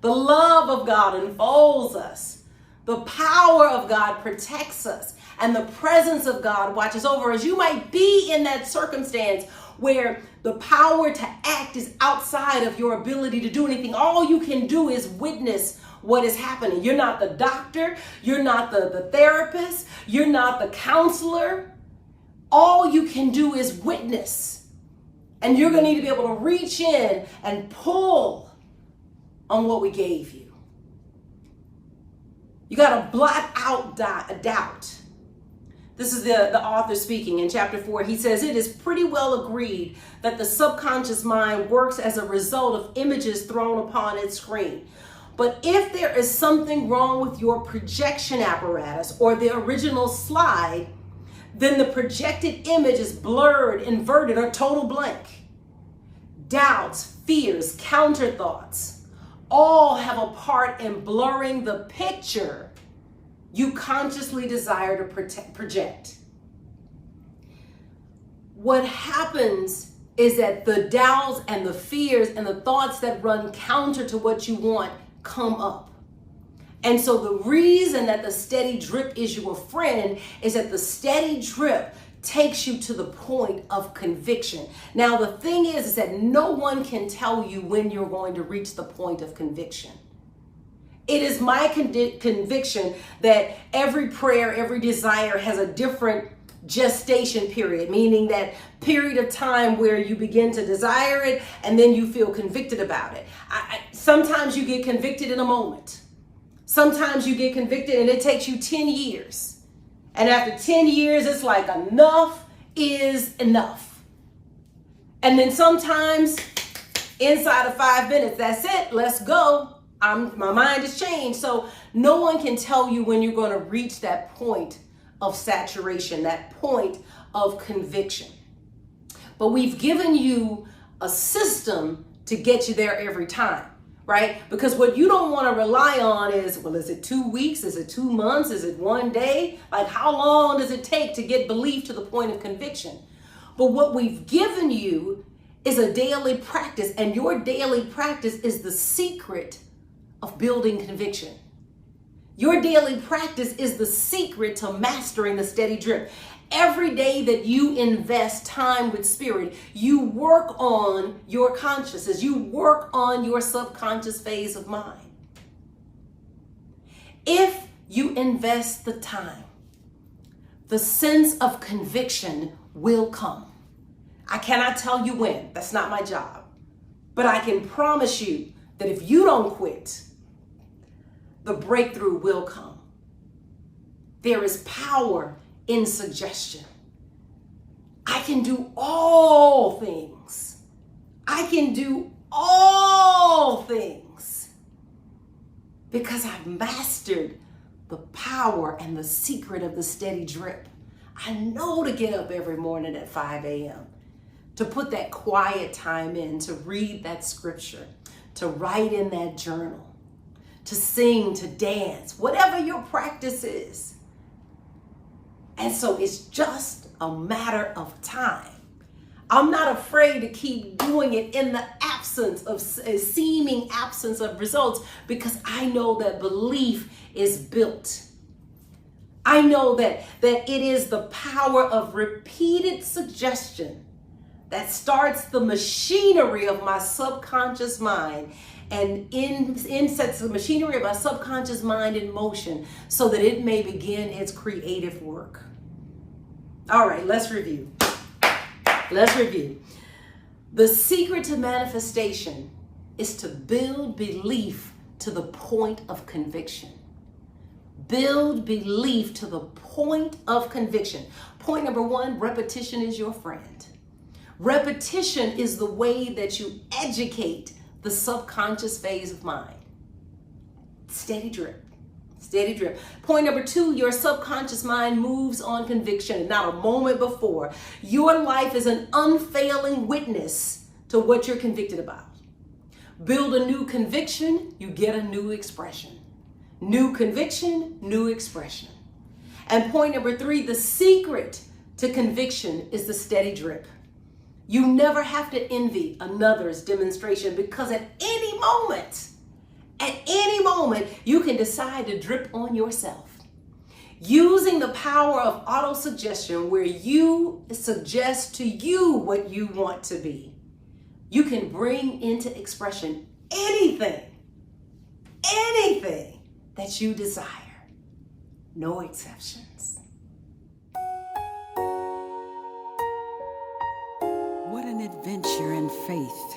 The love of God enfolds us. The power of God protects us, and the presence of God watches over us. You might be in that circumstance where the power to act is outside of your ability to do anything. All you can do is witness what is happening. You're not the doctor. You're not the therapist. You're not the counselor. All you can do is witness. And you're going to need to be able to reach in and pull on what we gave you. You got to blot out doubt. This is the author speaking in chapter 4. He says, it is pretty well agreed that the subconscious mind works as a result of images thrown upon its screen. But if there is something wrong with your projection apparatus or the original slide, then the projected image is blurred, inverted, or total blank. Doubts, fears, counter thoughts, all have a part in blurring the picture you consciously desire to project. What happens is that the doubts and the fears and the thoughts that run counter to what you want come up. And so the reason that the steady drip is your friend is that the steady drip takes you to the point of conviction. Now, the thing is that no one can tell you when you're going to reach the point of conviction. It is my conviction that every prayer, every desire has a different gestation period, meaning that period of time where you begin to desire it and then you feel convicted about it. Sometimes you get convicted in a moment. Sometimes you get convicted and it takes you 10 years. And after 10 years, it's like enough is enough. And then sometimes inside of 5 minutes, that's it, let's go. My mind has changed. So no one can tell you when you're going to reach that point of saturation, that point of conviction. But we've given you a system to get you there every time, right? Because what you don't want to rely on is, well, is it 2 weeks? Is it 2 months? Is it 1 day? Like, how long does it take to get belief to the point of conviction? But what we've given you is a daily practice, and your daily practice is the secret of building conviction. Your daily practice is the secret to mastering the steady drip. Every day that you invest time with Spirit, you work on your consciousness, you work on your subconscious phase of mind. If you invest the time, the sense of conviction will come. I cannot tell you when, that's not my job. But I can promise you that if you don't quit, the breakthrough will come. There is power in suggestion. I can do all things. I can do all things because I've mastered the power and the secret of the steady drip. I know to get up every morning at 5 a.m., to put that quiet time in, to read that scripture, to write in that journal, to sing, to dance, whatever your practice is. And so it's just a matter of time. I'm not afraid to keep doing it in the absence of a seeming absence of results, because I know that belief is built. I know that it is the power of repeated suggestion that starts the machinery of my subconscious mind and sets the machinery of my subconscious mind in motion so that it may begin its creative work. All right, let's review. The secret to manifestation is to build belief to the point of conviction. Build belief to the point of conviction. Point number 1, repetition is your friend. Repetition is the way that you educate the subconscious phase of mind. Steady drip. Steady drip. Point number 2, your subconscious mind moves on conviction, not a moment before. Your life is an unfailing witness to what you're convicted about. Build a new conviction, you get a new expression. New conviction, new expression. And point number 3, the secret to conviction is the steady drip. You never have to envy another's demonstration, because at any moment, you can decide to drip on yourself. Using the power of auto-suggestion, where you suggest to you what you want to be, you can bring into expression anything that you desire. No exceptions. What an adventure in faith.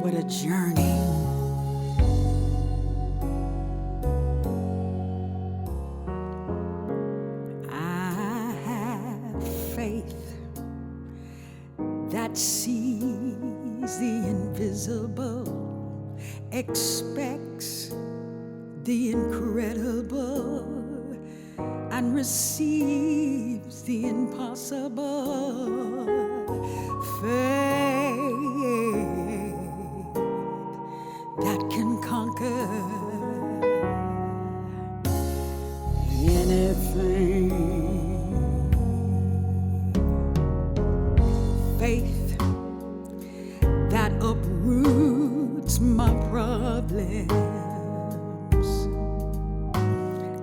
What a journey. I have faith that sees the invisible, expects the incredible, and receives the impossible. Faith that can conquer anything. Faith that uproots my problems.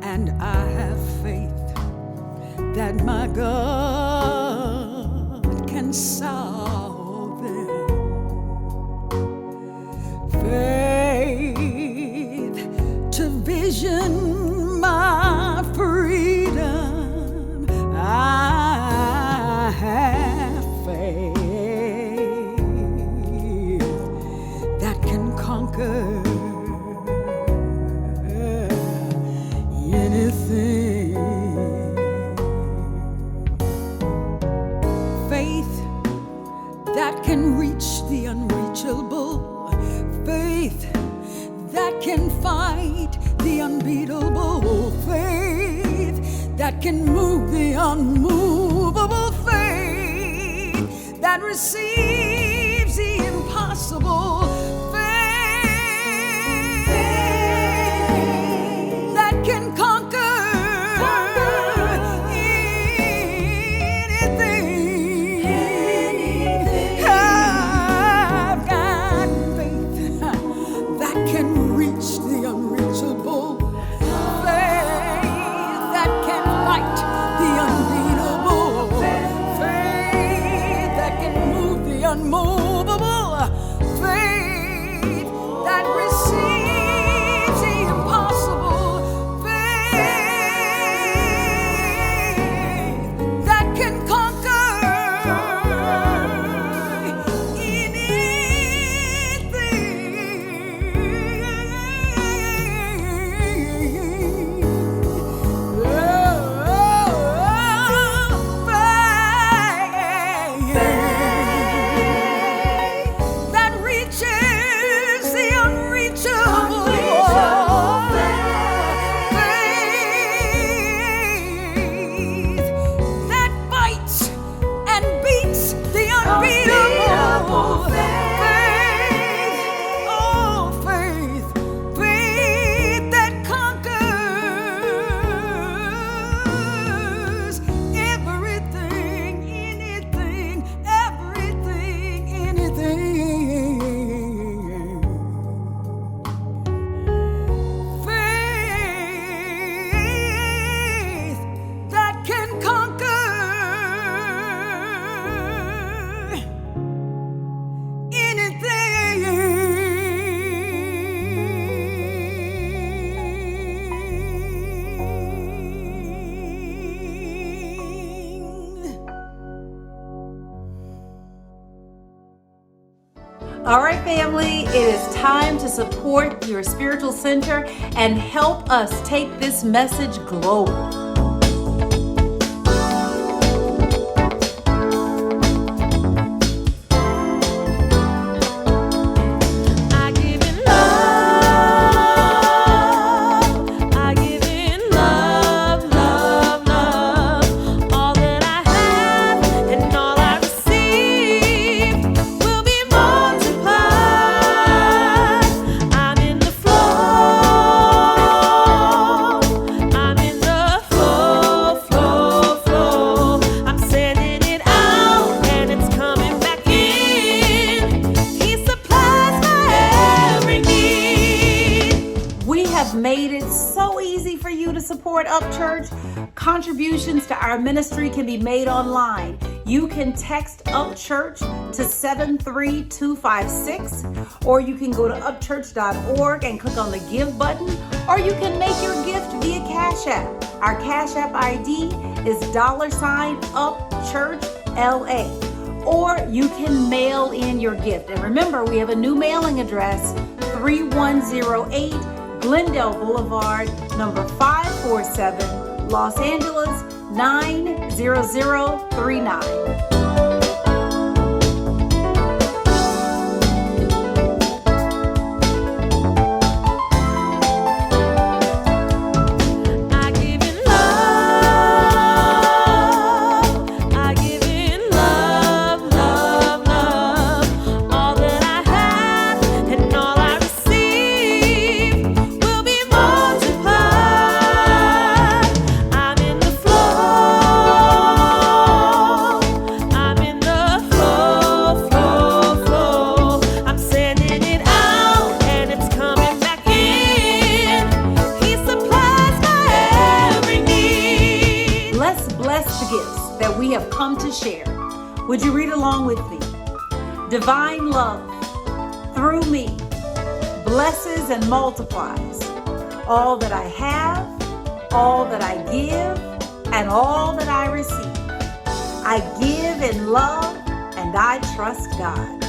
And I have faith that my God can solve them. Faith to vision my freedom. I have faith that can conquer anything. Faith that can reach the unreachable. Faith that can fight the unbeatable. Faith that can move the unmovable. Faith that receives the impossible. That can conquer anything. All right, family, it is time to support your spiritual center and help us take this message global. Made it so easy for you to support UpChurch. Contributions to our ministry can be made online. You can text UpChurch to 73256, or you can go to upchurch.org and click on the Give button, or you can make your gift via Cash App. Our Cash App ID is $UpChurchLA, or you can mail in your gift. And remember, we have a new mailing address, 3108 Glendale Boulevard, number 547, Los Angeles, 90039. We have come to share. Would you read along with me? Divine love through me blesses and multiplies all that I have, all that I give, and all that I receive. I give in love and I trust God.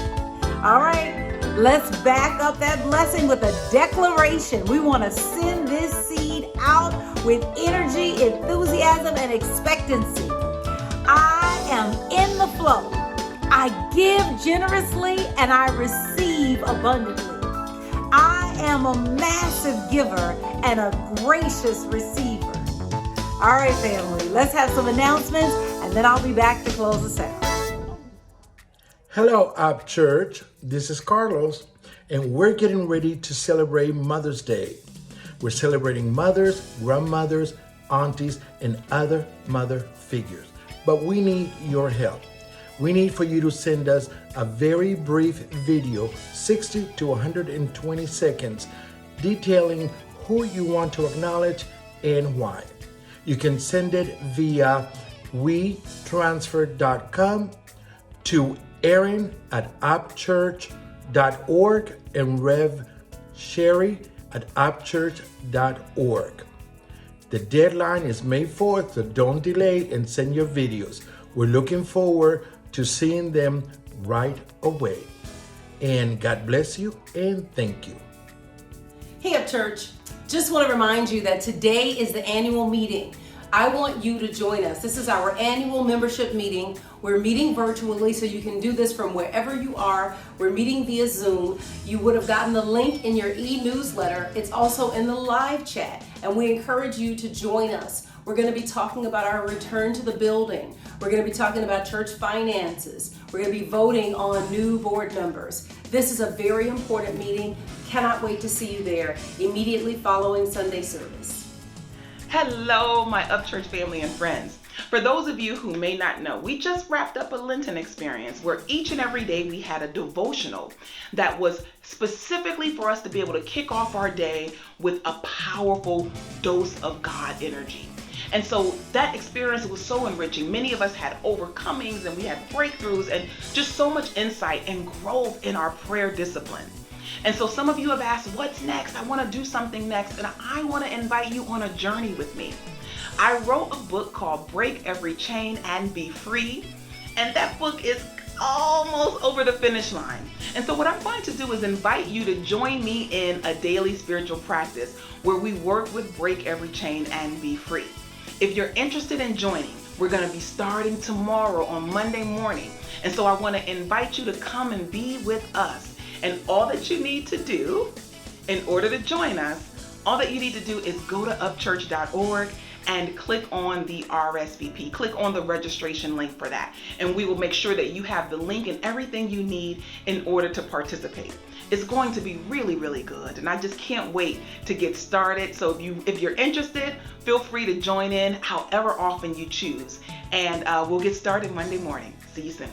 All right, let's back up that blessing with a declaration. We want to send this seed out with energy, enthusiasm, and expectancy. I am in the flow. I give generously and I receive abundantly. I am a massive giver and a gracious receiver. All right, family, let's have some announcements and then I'll be back to close us out. Hello, UpChurch. This is Carlos, and we're getting ready to celebrate Mother's Day. We're celebrating mothers, grandmothers, aunties, and other mother figures. But we need your help. We need for you to send us a very brief video, 60 to 120 seconds, detailing who you want to acknowledge and why. You can send it via WeTransfer.com to Aaron@UpChurch.org and Rev Sherri @UpChurch.org. The deadline is May 4th, so don't delay and send your videos. We're looking forward to seeing them right away. And God bless you and thank you. Hey, UpChurch. Just want to remind you that today is the annual meeting. I want you to join us. This is our annual membership meeting. We're meeting virtually, so you can do this from wherever you are. We're meeting via Zoom. You would have gotten the link in your e-newsletter. It's also in the live chat, and we encourage you to join us. We're going to be talking about our return to the building. We're going to be talking about church finances. We're going to be voting on new board members. This is a very important meeting. Cannot wait to see you there immediately following Sunday service. Hello, my UpChurch family and friends. For those of you who may not know, we just wrapped up a Lenten experience where each and every day we had a devotional that was specifically for us to be able to kick off our day with a powerful dose of God energy. And so that experience was so enriching. Many of us had overcomings and we had breakthroughs and just so much insight and growth in our prayer discipline. And so some of you have asked, what's next? I want to do something next. And I want to invite you on a journey with me. I wrote a book called Break Every Chain and Be Free. And that book is almost over the finish line. And so what I'm going to do is invite you to join me in a daily spiritual practice where we work with Break Every Chain and Be Free. If you're interested in joining, we're going to be starting tomorrow on Monday morning. And so I want to invite you to come and be with us. And all that you need to do in order to join us, all that you need to do is go to upchurch.org and click on the RSVP. Click on the registration link for that. And we will make sure that you have the link and everything you need in order to participate. It's going to be really, really good. And I just can't wait to get started. So if you're interested, feel free to join in however often you choose. And we'll get started Monday morning. See you soon.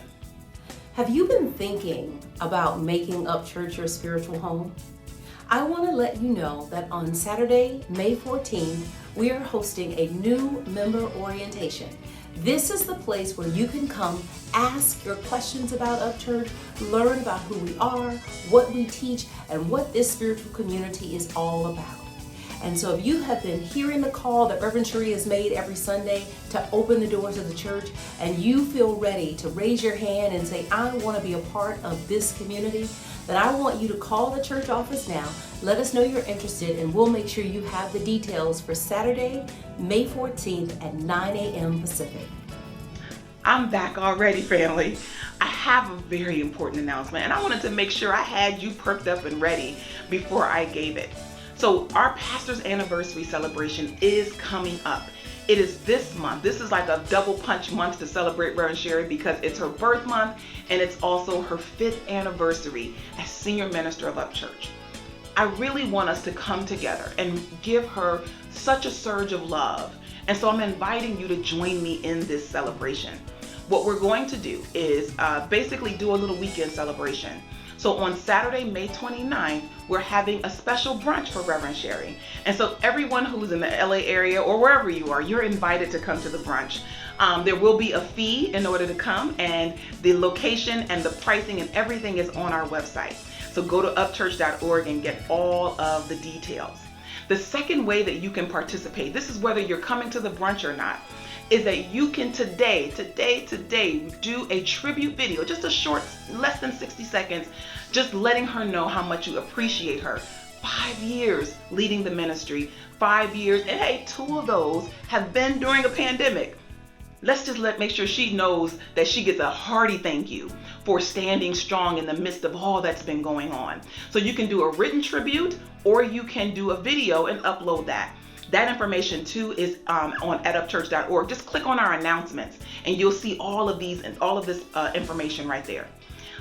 Have you been thinking about making Up Church your spiritual home? I want to let you know that on Saturday, May 14th, we are hosting a new member orientation. This is the place where you can come ask your questions about Up Church, learn about who we are, what we teach, and what this spiritual community is all about. And so if you have been hearing the call that Reverend Sheree has made every Sunday to open the doors of the church, and you feel ready to raise your hand and say, I want to be a part of this community, then I want you to call the church office now. Let us know you're interested, and we'll make sure you have the details for Saturday, May 14th at 9 a.m. Pacific. I'm back already, family. I have a very important announcement, and I wanted to make sure I had you perked up and ready before I gave it. So our pastor's anniversary celebration is coming up. It is this month. This is like a double punch month to celebrate Reverend Sherri because it's her birth month and it's also her 5th anniversary as senior minister of Up Church. I really want us to come together and give her such a surge of love. And so I'm inviting you to join me in this celebration. What we're going to do is basically do a little weekend celebration. So on Saturday, May 29th, we're having a special brunch for Reverend Sherri. And so everyone who's in the LA area or wherever you are, you're invited to come to the brunch. There will be a fee in order to come, and the location and the pricing and everything is on our website. So go to upchurch.org and get all of the details. The second way that you can participate, this is whether you're coming to the brunch or not, is that you can today do a tribute video, just a short, less than 60 seconds, just letting her know how much you appreciate her. 5 years leading the ministry, 5 years, and hey, 2 of those have been during a pandemic. Let's just make sure she knows that she gets a hearty thank you for standing strong in the midst of all that's been going on. So you can do a written tribute, or you can do a video and upload that. That information too is on at upchurch.org. Just click on our announcements and you'll see all of these and all of this information right there.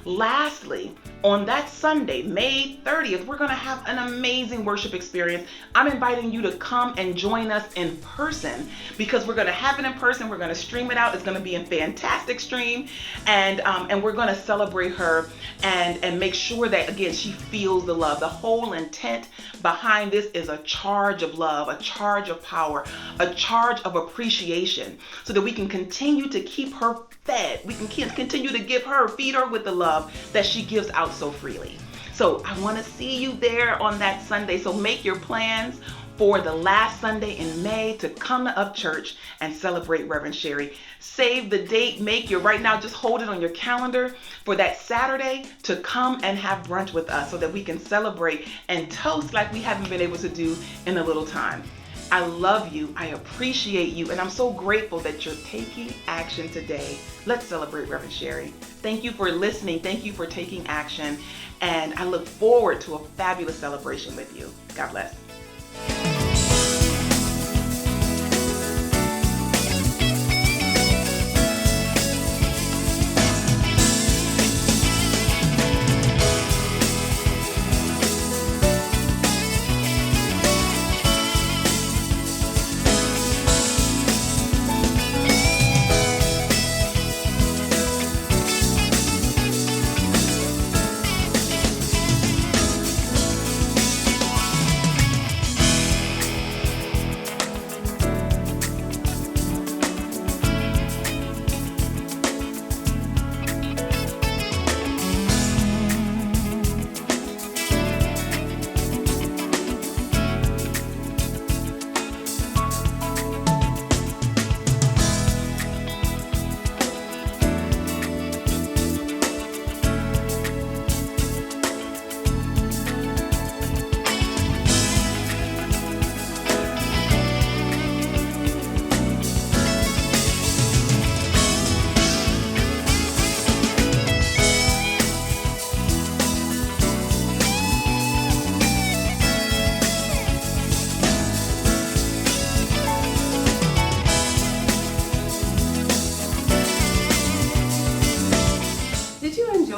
Lastly, on that Sunday, May 30th, we're going to have an amazing worship experience. I'm inviting you to come and join us in person because we're going to have it in person. We're going to stream it out. It's going to be a fantastic stream, and we're going to celebrate her and make sure that, again, she feels the love. The whole intent behind this is a charge of love, a charge of power, a charge of appreciation, so that we can continue to keep her fed. We can continue to feed her with the love that she gives out so freely. So I want to see you there on that Sunday. So make your plans for the last Sunday in May to come to Up Church and celebrate Reverend Sherri. Save the date, right now, just hold it on your calendar for that Saturday to come and have brunch with us so that we can celebrate and toast like we haven't been able to do in a little time. I love you, I appreciate you, and I'm so grateful that you're taking action today. Let's celebrate Reverend Sherri. Thank you for listening, thank you for taking action, and I look forward to a fabulous celebration with you. God bless.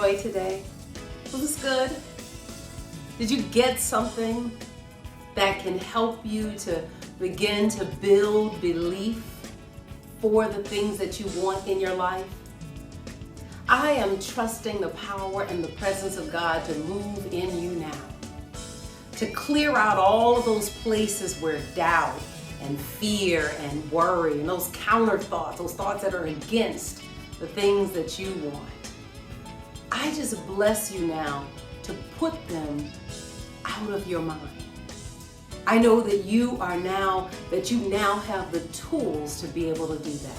away today? Was this good? Did you get something that can help you to begin to build belief for the things that you want in your life? I am trusting the power and the presence of God to move in you now, to clear out all of those places where doubt and fear and worry and those counter thoughts, those thoughts that are against the things that you want. I just bless you now to put them out of your mind. I know that you now have the tools to be able to do that.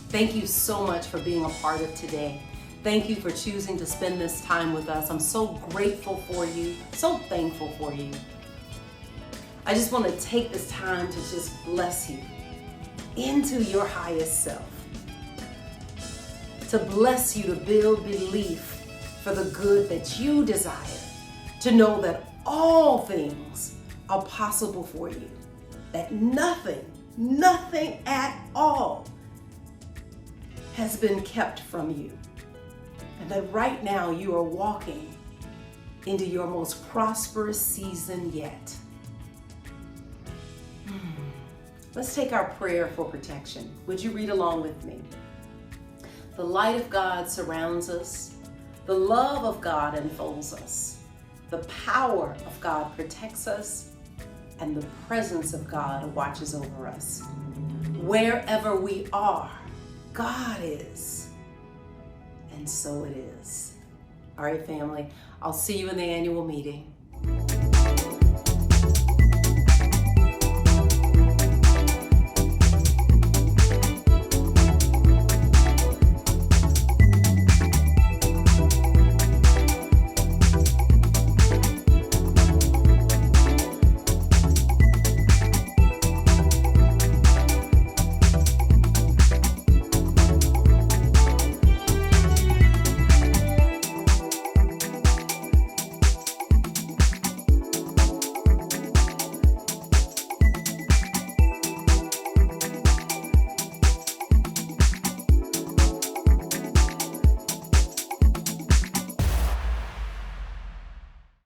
Thank you so much for being a part of today. Thank you for choosing to spend this time with us. I'm so grateful for you, so thankful for you. I just want to take this time to just bless you into your highest self. To bless you to build belief for the good that you desire. To know that all things are possible for you. That nothing at all has been kept from you. And that right now you are walking into your most prosperous season yet. Let's take our prayer for protection. Would you read along with me? The light of God surrounds us. The love of God enfolds us. The power of God protects us. And the presence of God watches over us. Wherever we are, God is. And so it is. All right, family, I'll see you in the annual meeting.